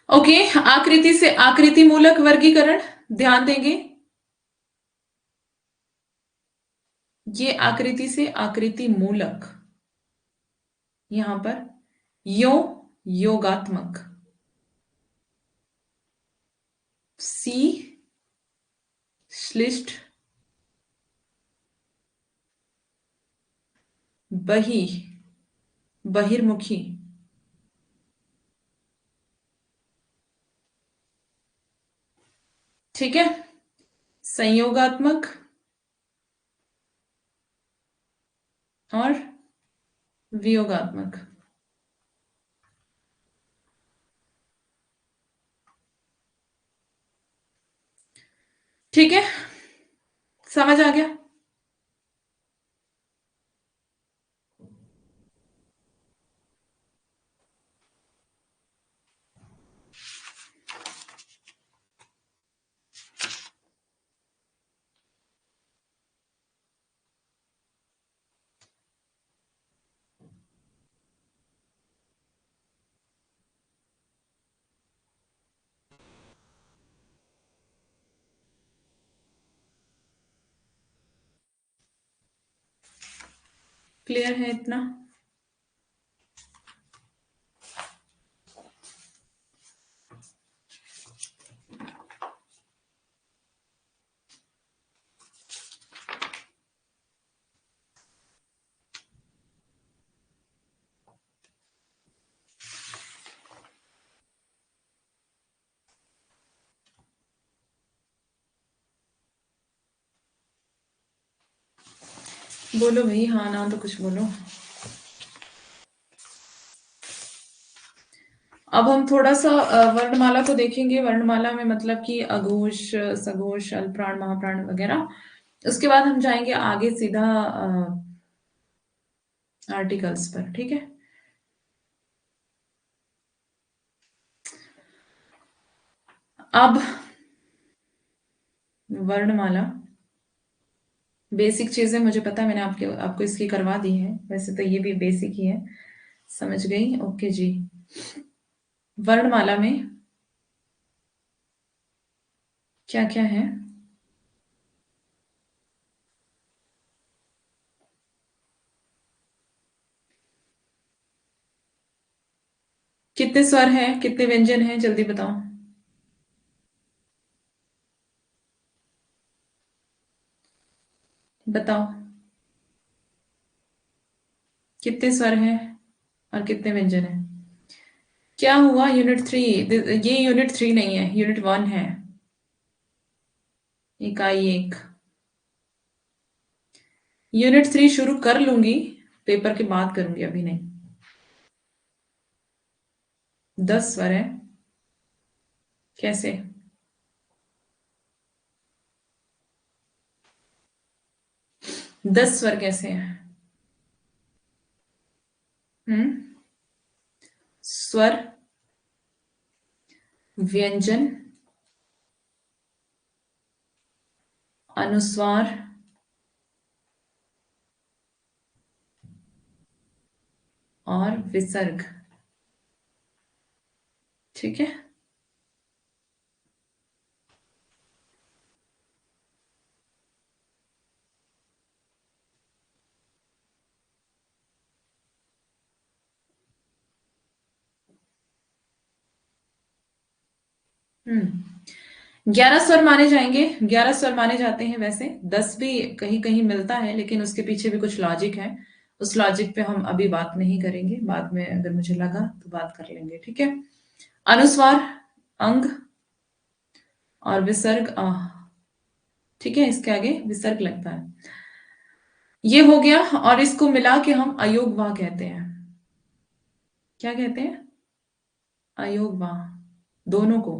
ओके, आकृति से आकृति मूलक वर्गीकरण ध्यान देंगे। ये आकृति से आकृति मूलक, यहां पर यो योगात्मक, सी श्लिष्ट, बही बहिर्मुखी, ठीक है। संयोगात्मक और वियोगात्मक, ठीक है। समझ आ गया? क्लियर है इतना? बोलो भाई, हाँ ना तो कुछ बोलो। अब हम थोड़ा सा वर्णमाला को देखेंगे। वर्णमाला में मतलब कि अघोष, सघोष, अल्पप्राण, महाप्राण वगैरह। उसके बाद हम जाएंगे आगे सीधा आर्टिकल्स पर, ठीक है। अब वर्णमाला, बेसिक चीजें मुझे पता है, मैंने आपके आपको इसकी करवा दी है, वैसे तो ये भी बेसिक ही है। समझ गई, ओके जी। वर्णमाला में क्या क्या है? कितने स्वर हैं, कितने व्यंजन हैं, जल्दी बताओ। बताओ कितने स्वर हैं और कितने व्यंजन हैं। क्या हुआ यूनिट थ्री? ये यूनिट थ्री नहीं है, यूनिट वन है। इकाई एक। यूनिट थ्री शुरू कर लूंगी, पेपर के बाद करूंगी, अभी नहीं। 10 स्वर है? कैसे? 10 स्वर कैसे हैं? हम्म। स्वर, व्यंजन, अनुस्वार और विसर्ग, ठीक है। हम्म। 11 स्वर माने जाएंगे, 11 स्वर माने जाते हैं वैसे। 10 भी कहीं कहीं मिलता है, लेकिन उसके पीछे भी कुछ लॉजिक है। उस लॉजिक पे हम अभी बात नहीं करेंगे, बाद में अगर मुझे लगा तो बात कर लेंगे, ठीक है। अनुस्वार, अंग और विसर्ग ठीक है, इसके आगे विसर्ग लगता है। ये हो गया, और इसको मिला के हम अयोगवा कहते हैं। क्या कहते हैं? अयोगवा। दोनों को।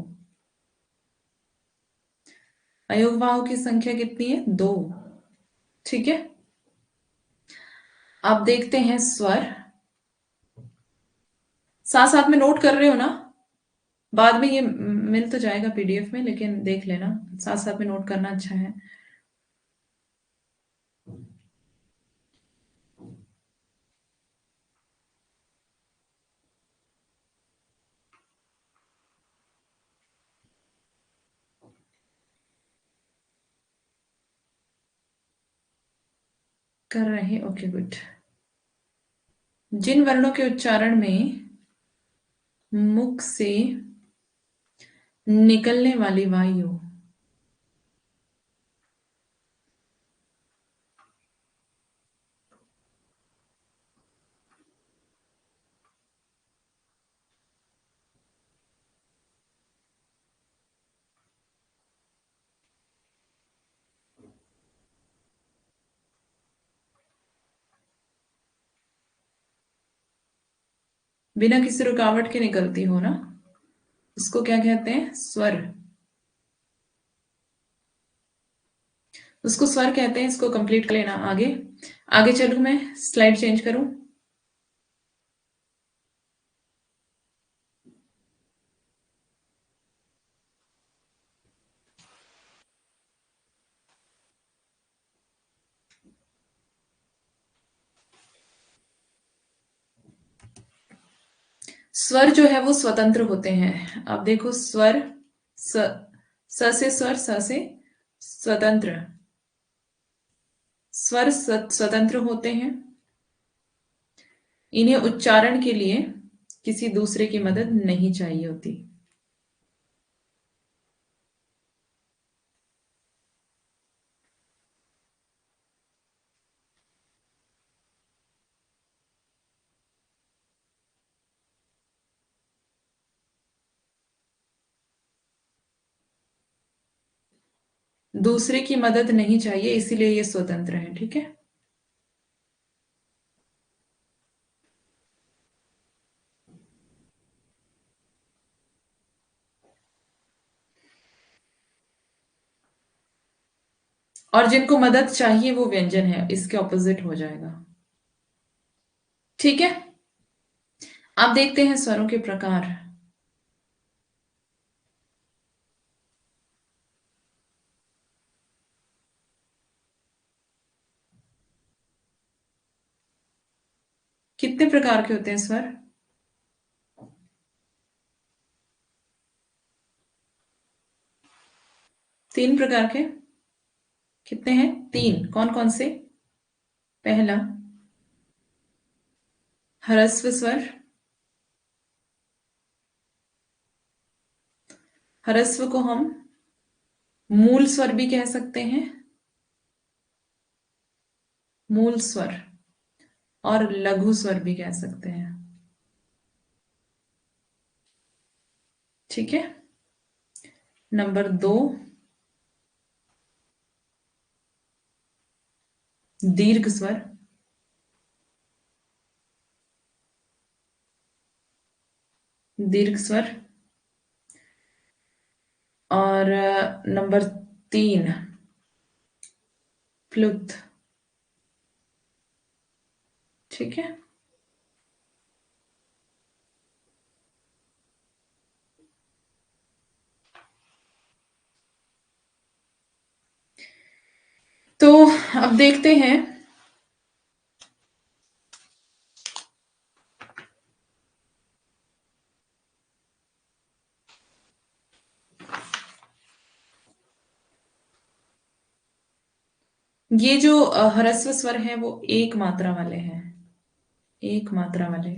अयोगवाओं की संख्या कितनी है? दो, ठीक है। अब देखते हैं स्वर। साथ साथ में नोट कर रहे हो ना? बाद में ये मिल तो जाएगा पीडीएफ में, लेकिन देख लेना, साथ साथ में नोट करना अच्छा है। कर रहे, ओके गुड। जिन वर्णों के उच्चारण में मुख से निकलने वाली वायु बिना किसी रुकावट के निकलती हो ना, उसको क्या कहते हैं? स्वर। उसको स्वर कहते हैं। इसको कंप्लीट कर लेना। आगे आगे चलूं, मैं स्लाइड चेंज करूं। स्वर जो है वो स्वतंत्र होते हैं। अब देखो, स्वर, स, स से स्वर, स से स्वतंत्र। स्वर स्वतंत्र होते हैं। इन्हें उच्चारण के लिए किसी दूसरे की मदद नहीं चाहिए होती। दूसरे की मदद नहीं चाहिए, इसीलिए ये स्वतंत्र है, ठीक है। और जिनको मदद चाहिए वो व्यंजन है, इसके ऑपोजिट हो जाएगा। ठीक है, आप देखते हैं स्वरों के प्रकार। कितने प्रकार के होते हैं स्वर? 3 प्रकार के। कितने हैं? 3। कौन कौन से? पहला, ह्रस्व स्वर। ह्रस्व को हम मूल स्वर भी कह सकते हैं, मूल स्वर, और लघु स्वर भी कह सकते हैं। ठीक है। नंबर 2, दीर्घ स्वर। दीर्घ स्वर। और नंबर 3, प्लुत। ठीक है। तो अब देखते हैं, ये जो ह्रस्व स्वर है वो एक मात्रा वाले हैं, एक मात्रा वाले।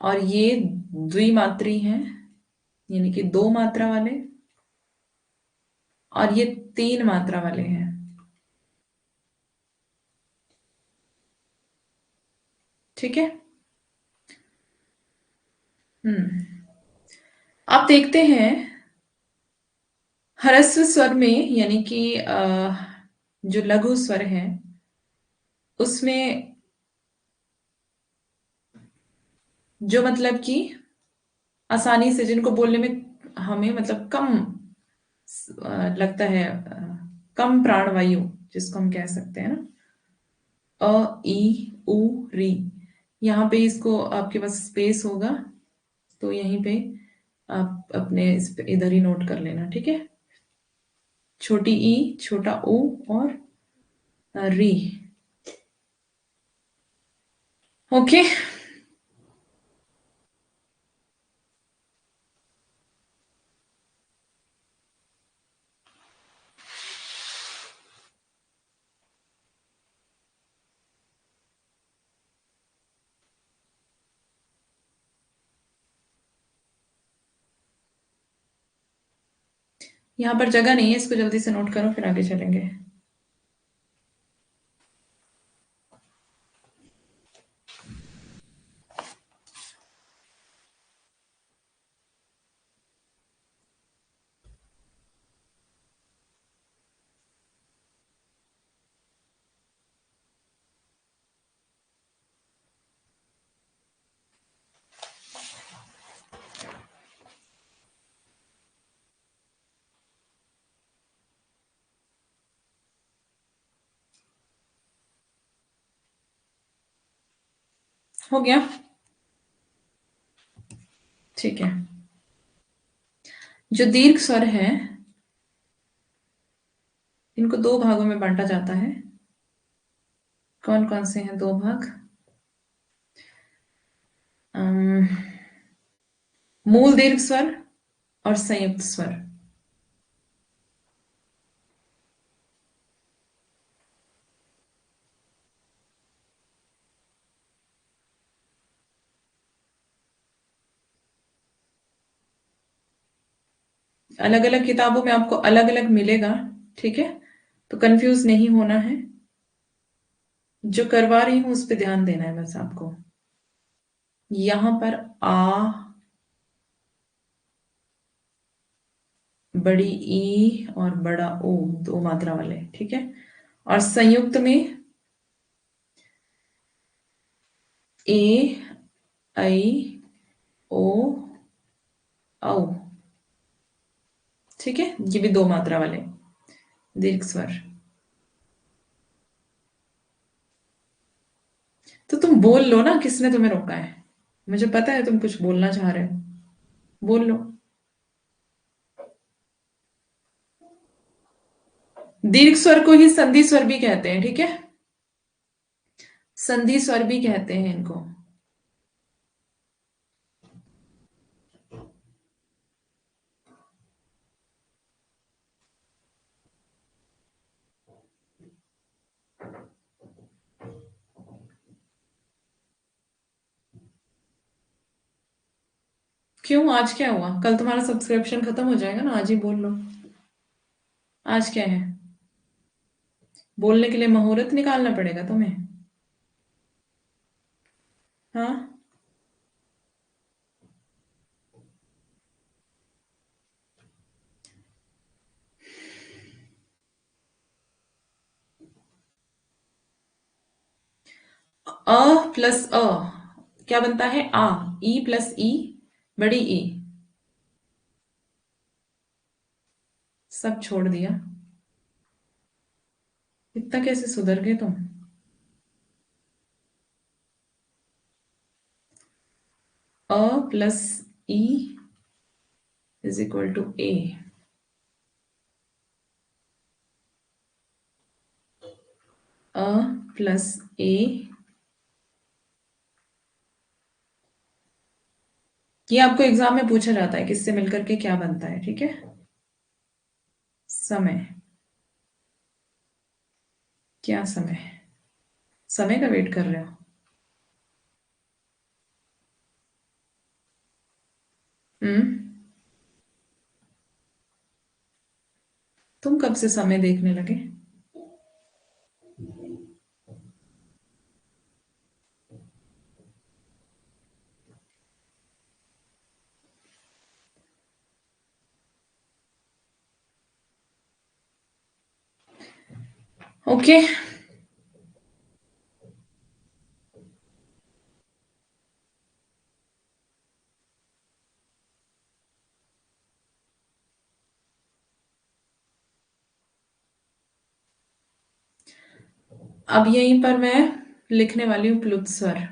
और ये द्विमात्री हैं, यानी कि 2 मात्रा वाले। और ये 3 मात्रा वाले हैं। ठीक है। हम्म। आप देखते हैं, ह्रस्व स्वर में यानी कि जो लघु स्वर है उसमें जो मतलब कि आसानी से जिनको बोलने में हमें मतलब कम लगता है, कम प्राणवायु जिसको हम कह सकते हैं ना, अ, ई, उ, री। यहाँ पे इसको आपके पास स्पेस होगा, तो यहीं पे आप अपने इधर ही नोट कर लेना। ठीक है। छोटी ई, छोटा ओ, और री। ओके। यहाँ पर जगह नहीं है, इसको जल्दी से नोट करो फिर आगे चलेंगे। हो गया। ठीक है। जो दीर्घ स्वर है इनको 2 भागों में बांटा जाता है। कौन कौन से हैं 2 भाग? अम, मूल दीर्घ स्वर और संयुक्त स्वर। अलग अलग किताबों में आपको अलग अलग मिलेगा। ठीक है, तो कंफ्यूज नहीं होना है। जो करवा रही हूं उस पर ध्यान देना है बस आपको। यहां पर आ, बड़ी ई और बड़ा ओ, 2 मात्रा वाले। ठीक है। और संयुक्त में ए, आई, ओ, औ। ठीक है, ये भी 2 मात्रा वाले। दीर्घ स्वर। तो तुम बोल लो ना, किसने तुम्हें रोका है? मुझे पता है तुम कुछ बोलना चाह रहे हो, बोल लो। दीर्घ स्वर को ही संधि स्वर भी कहते हैं, ठीक है? संधि स्वर भी कहते हैं इनको। क्यों, आज क्या हुआ? कल तुम्हारा सब्सक्रिप्शन खत्म हो जाएगा ना, आज ही बोल लो। आज क्या है? बोलने के लिए मुहूर्त निकालना पड़ेगा तुम्हें? हाँ। अ प्लस अ क्या बनता है? आ। ई प्लस ई, बड़ी ई। सब छोड़ दिया। इतना कैसे सुधर गए तुम? A plus E is equal to A. A plus A. ये आपको एग्जाम में पूछा जाता है, किससे मिलकर के क्या बनता है, ठीक है? समय। क्या समय? समय का वेट कर रहे हो? हम्म। तुम कब से समय देखने लगे? ओके। अब यहीं पर मैं लिखने वाली हूँ प्लुत स्वर।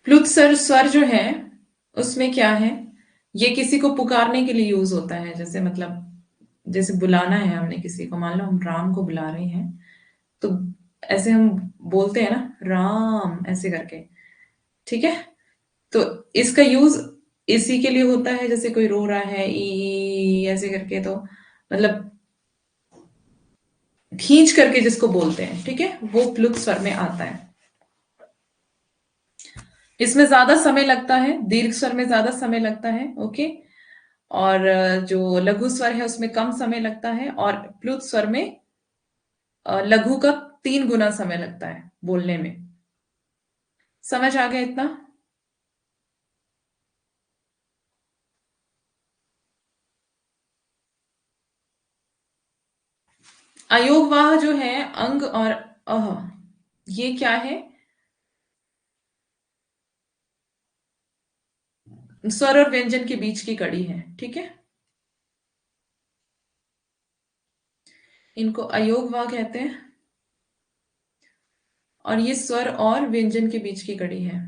प्लुत स्वर स्वर जो है, उसमें क्या है? ये किसी को पुकारने के लिए यूज होता है, जैसे मतलब जैसे बुलाना है हमने किसी को, मान लो हम राम को बुला रहे हैं, तो ऐसे हम बोलते हैं ना, राम ऐसे करके, ठीक है? तो इसका यूज इसी के लिए होता है, जैसे कोई रो रहा है ई ऐसे करके, तो मतलब खींच करके जिसको बोलते हैं, ठीक है, वो प्लुत स्वर में आता है। इसमें ज्यादा समय लगता है, दीर्घ स्वर में ज्यादा समय लगता है, ओके। और जो लघु स्वर है उसमें कम समय लगता है, और प्लुत स्वर में लघु का 3 गुना समय लगता है बोलने में। समझ आ गया इतना? अयोगवाह जो है, अंग और अह, ये क्या है? स्वर और व्यंजन के बीच की कड़ी है, ठीक है? इनको अयोगवाह कहते हैं, और ये स्वर और व्यंजन के बीच की कड़ी है।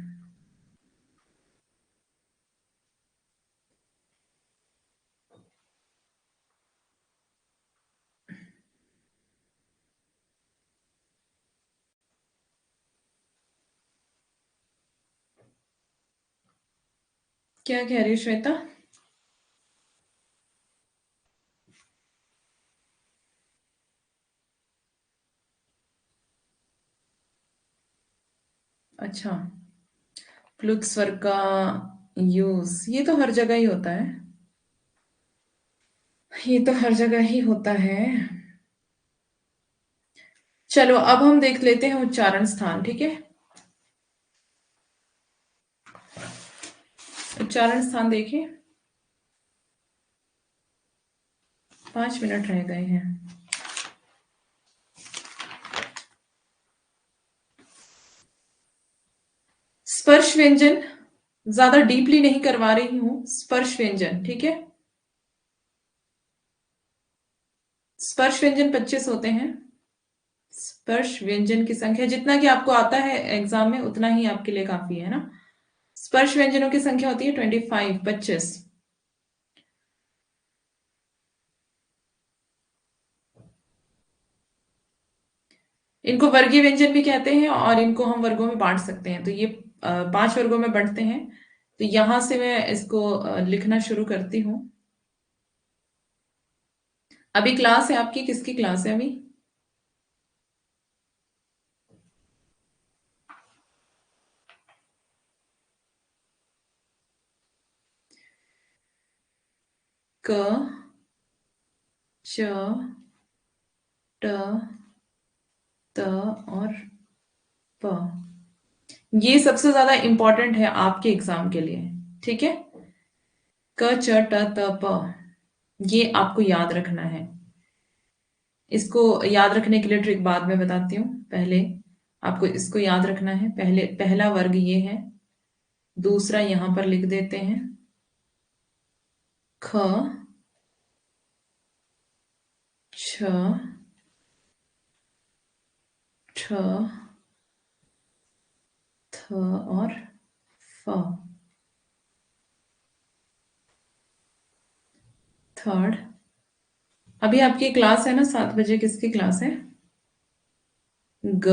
क्या कह रही है श्वेता? अच्छा, प्लुत स्वर का यूज ये तो हर जगह ही होता है, ये तो हर जगह ही होता है। चलो अब हम देख लेते हैं उच्चारण स्थान, ठीक है? उच्चारण स्थान देखें। 5 मिनट रह गए हैं। स्पर्श व्यंजन ज्यादा डीपली नहीं करवा रही हूं, स्पर्श व्यंजन, ठीक है। स्पर्श व्यंजन 25 होते हैं। स्पर्श व्यंजन की संख्या जितना कि आपको आता है एग्जाम में उतना ही आपके लिए काफी है ना। स्पर्श व्यंजनों की संख्या होती है 25, 25। इनको वर्गीय व्यंजन भी कहते हैं और इनको हम वर्गों में बांट सकते हैं। तो ये 5 वर्गों में बढ़ते हैं। तो यहां से मैं इसको लिखना शुरू करती हूँ। अभी क्लास है आपकी, किसकी क्लास है अभी? क, च, ट, त और प। ये सबसे ज्यादा इंपॉर्टेंट है आपके एग्जाम के लिए, ठीक है। क, च, ट, त, प, ये आपको याद रखना है। इसको याद रखने के लिए ट्रिक बाद में बताती हूँ। पहले आपको इसको याद रखना है। पहले पहला वर्ग ये है, दूसरा यहां पर लिख देते हैं ख, छ, ठ, थ और फ। थर्ड, अभी आपकी क्लास है ना 7 बजे, किसकी क्लास है? ग,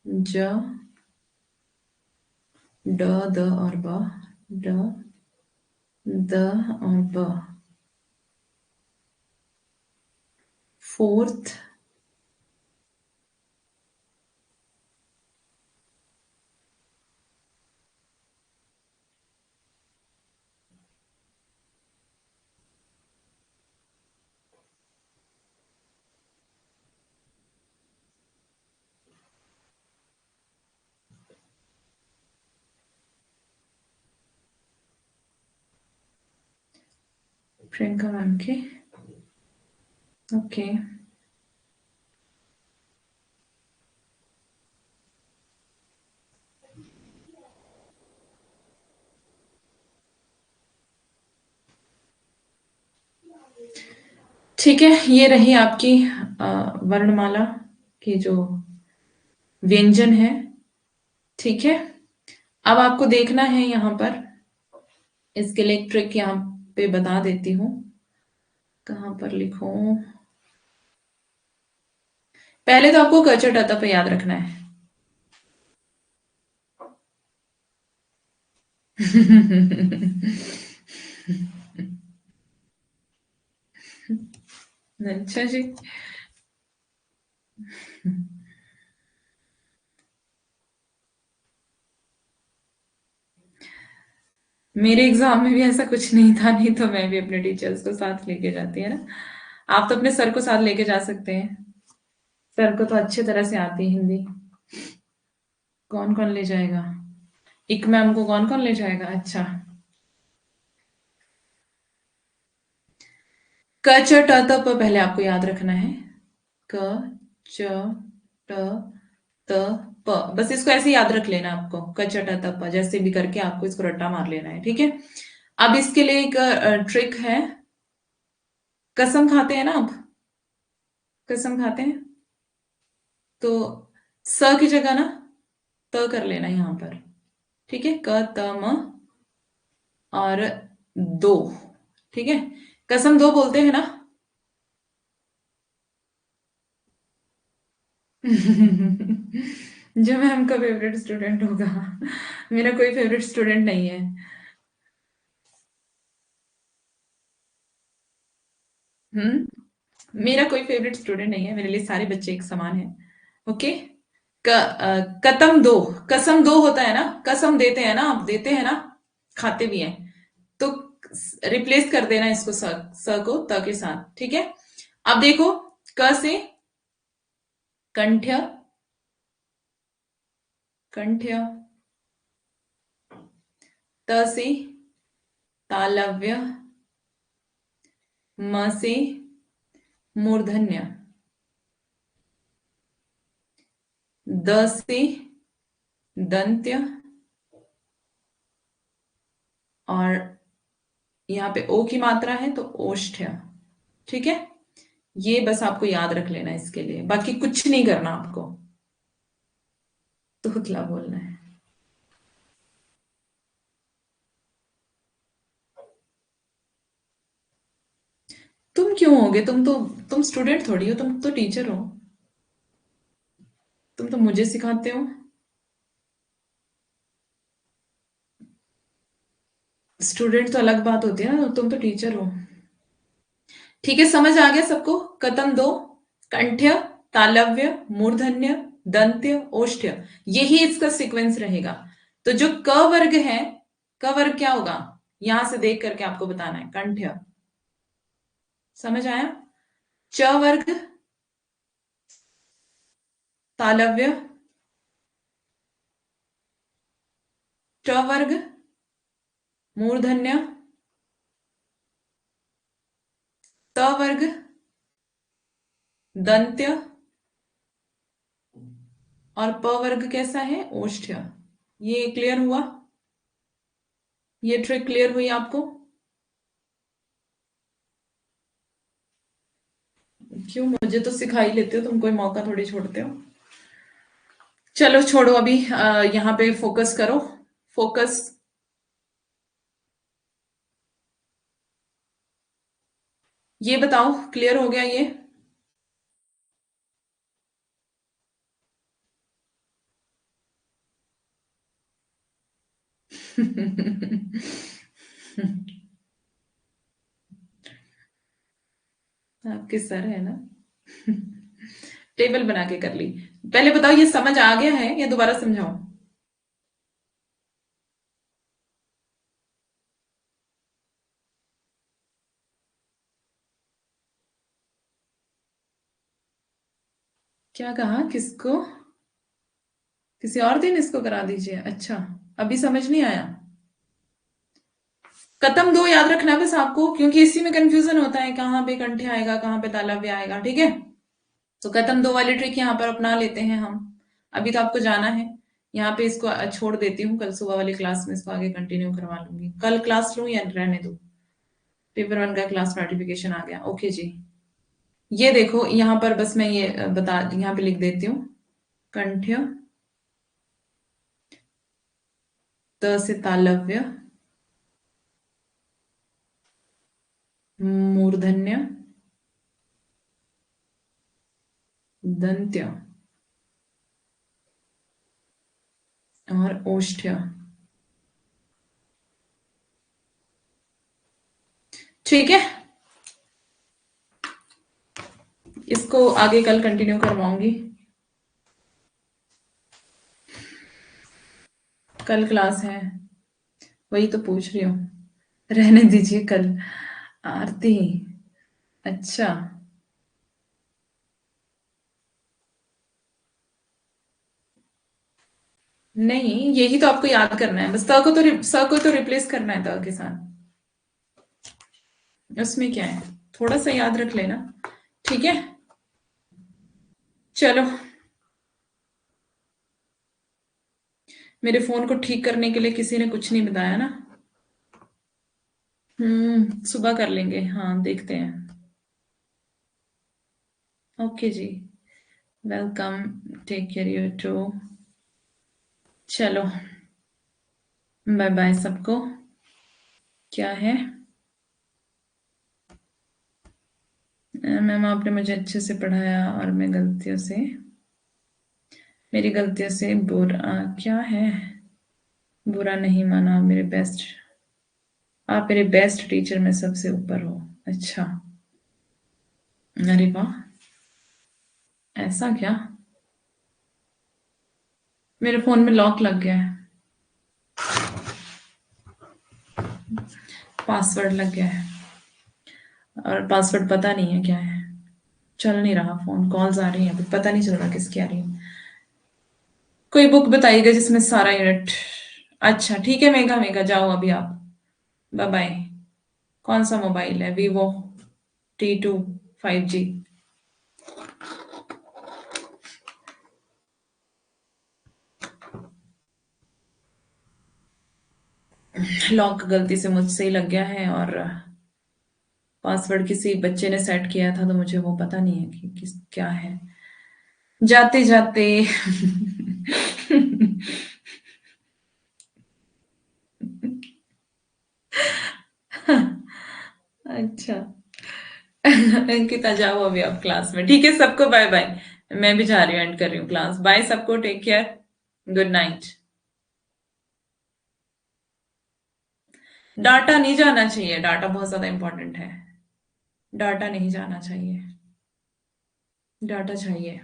ज, ड, द और ब, ड, द और ब। फोर्थ, प्रियंका मैम की, ओके। ठीक है, ये रही आपकी वर्णमाला की जो व्यंजन है, ठीक है। अब आपको देखना है यहाँ पर, इसके लिए एक ट्रिक यहाँ पे बता देती हूँ। कहाँ पर लिखूं? पहले तो आपको क, च, ट, त पे याद रखना है। अच्छा जी। मेरे एग्जाम में भी ऐसा कुछ नहीं था, नहीं तो मैं भी अपने टीचर्स को साथ लेके जाती है ना। आप तो अपने सर को साथ लेके जा सकते हैं। सर को तो अच्छी तरह से आती है हिंदी। कौन कौन ले जाएगा? एक मैम को कौन कौन ले जाएगा? अच्छा। क, च, ट, त, प पहले आपको याद रखना है। क, च, ट, त, प। बस इसको ऐसे याद रख लेना आपको, क, च, ट, त, प, जैसे भी करके आपको इसको रट्टा मार लेना है, ठीक है। अब इसके लिए एक ट्रिक है। कसम खाते हैं ना आप? कसम खाते हैं तो स की जगह ना त कर लेना यहां पर, ठीक है। क, त, म और दो, ठीक है। कसम दो बोलते हैं ना। जो मैम का फेवरेट स्टूडेंट होगा। मेरा कोई फेवरेट स्टूडेंट नहीं है। मेरा कोई फेवरेट स्टूडेंट नहीं है, मेरे लिए सारे बच्चे एक समान हैं। ओके। कतम दो, कसम दो होता है ना, कसम देते हैं ना, आप देते हैं ना, खाते भी हैं। तो रिप्लेस कर देना इसको स को त के साथ, ठीक है। अब देखो, क से कंठ्य, कंठ्य। त से तालव्य, म से मूर्धन्य, द से दंत्य, और यहाँ पे ओ की मात्रा है तो ओष्ठ्य। ठीक है, ये बस आपको याद रख लेना है, इसके लिए बाकी कुछ नहीं करना आपको, तोतला बोलना है। तुम क्यों होगे, तुम स्टूडेंट थोड़ी हो, तुम तो टीचर हो, तुम तो मुझे सिखाते हो। स्टूडेंट तो अलग बात होती है ना, तुम तो टीचर हो। ठीक है, समझ आ गया सबको? कतम दो, कंठ्य, तालव्य, मूर्धन्य, दंत्य, ओष्ठ्य, यही इसका सीक्वेंस रहेगा। तो जो क वर्ग है, क वर्ग क्या होगा, यहां से देख करके आपको बताना है। कंठ्य, समझ आया? च वर्ग, तालव्य, ट वर्ग, मूर्धन्य, त वर्ग, दंत्य, और प वर्ग कैसा है, ओष्ठ्य। ये क्लियर हुआ? ये ट्रिक क्लियर हुई आपको? क्यों, मुझे तो सिखा ही लेते हो तुम, कोई मौका थोड़ी छोड़ते हो। चलो छोड़ो अभी, यहाँ पे फोकस करो, फोकस। ये बताओ, क्लियर हो गया ये? आपके सर है ना। टेबल बना के कर ली। पहले बताओ ये समझ आ गया है या दोबारा समझाओ? क्या कहा, किसको? किसी और दिन इसको करा दीजिए, अच्छा। अभी समझ नहीं आया? कतम दो याद रखना बस आपको, क्योंकि इसी में कंफ्यूजन होता है, कहाँ पे कंठे आएगा, कहाँ पे तालव्य आएगा। ठीक है, तो कथम दो वाली ट्रिक यहाँ पर अपना लेते हैं हम। अभी तो आपको जाना है, यहाँ पे इसको छोड़ देती हूँ, कल सुबह वाली क्लास में इसको आगे कंटिन्यू करवा लूंगी। कल क्लास लूँ या रहने दूँ? पेपर वन का क्लास नोटिफिकेशन आ गया, ओके जी। ये देखो यहाँ पर बस मैं ये बता, यहाँ पे लिख देती हूँ। कंठ्य, त से तालव्य, मूर्धन्य, दंत्य, और ओष्ठ्य। ठीक है, इसको आगे कल कंटिन्यू करवाऊंगी। कल क्लास है, वही तो पूछ रही हूँ। रहने दीजिए कल। आरती, अच्छा। नहीं, यही तो आपको याद करना है बस, स को तो रिप्लेस करना है त के साथ। उसमें क्या है, थोड़ा सा याद रख लेना। ठीक है, चलो। मेरे फोन को ठीक करने के लिए किसी ने कुछ नहीं बताया ना। सुबह कर लेंगे, हाँ देखते हैं। ओके जी, welcome, take care you too. चलो, बाय बाय सबको। क्या है? मैम आपने मुझे अच्छे से पढ़ाया और मैं गलतियों से, मेरी गलतियों से बुरा क्या है, बुरा नहीं माना, मेरे बेस्ट, आप मेरे बेस्ट टीचर में सबसे ऊपर हो। अच्छा, अरे वाह, ऐसा क्या? मेरे फोन में लॉक लग गया है, पासवर्ड लग गया है, और पासवर्ड पता नहीं है क्या है। चल नहीं रहा फोन, कॉल्स आ रही हैं, अभी पता नहीं चल रहा किसकी आ रही है। कोई बुक बताइएगा जिसमें सारा यूनिट। अच्छा ठीक है, मेगा मेगा जाओ अभी आप, बाय बाय। कौन सा मोबाइल है, वीवो T2 5G? लॉक गलती से मुझसे ही लग गया है और पासवर्ड किसी बच्चे ने सेट किया था तो मुझे वो पता नहीं है कि किस क्या है। जाते जाते अच्छा। अंकिता जाओ अभी आप क्लास में, ठीक है, सबको बाय बाय। मैं भी जा रही हूँ, एंड कर रही हूँ क्लास। बाय सबको, take care, good night. Data नहीं जाना चाहिए, डाटा बहुत ज्यादा इंपॉर्टेंट है। डाटा नहीं जाना चाहिए। डाटा चाहिए,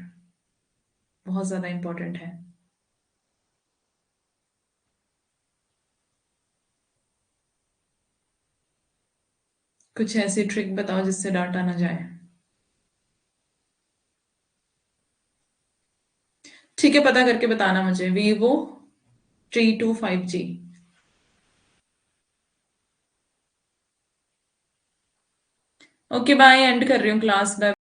बहुत ज्यादा इंपॉर्टेंट है। कुछ ऐसी ट्रिक बताओ जिससे डाटा ना जाए। ठीक है, पता करके बताना मुझे। Vivo T25G। Okay bye, and कर रही हूँ क्लास, बाय।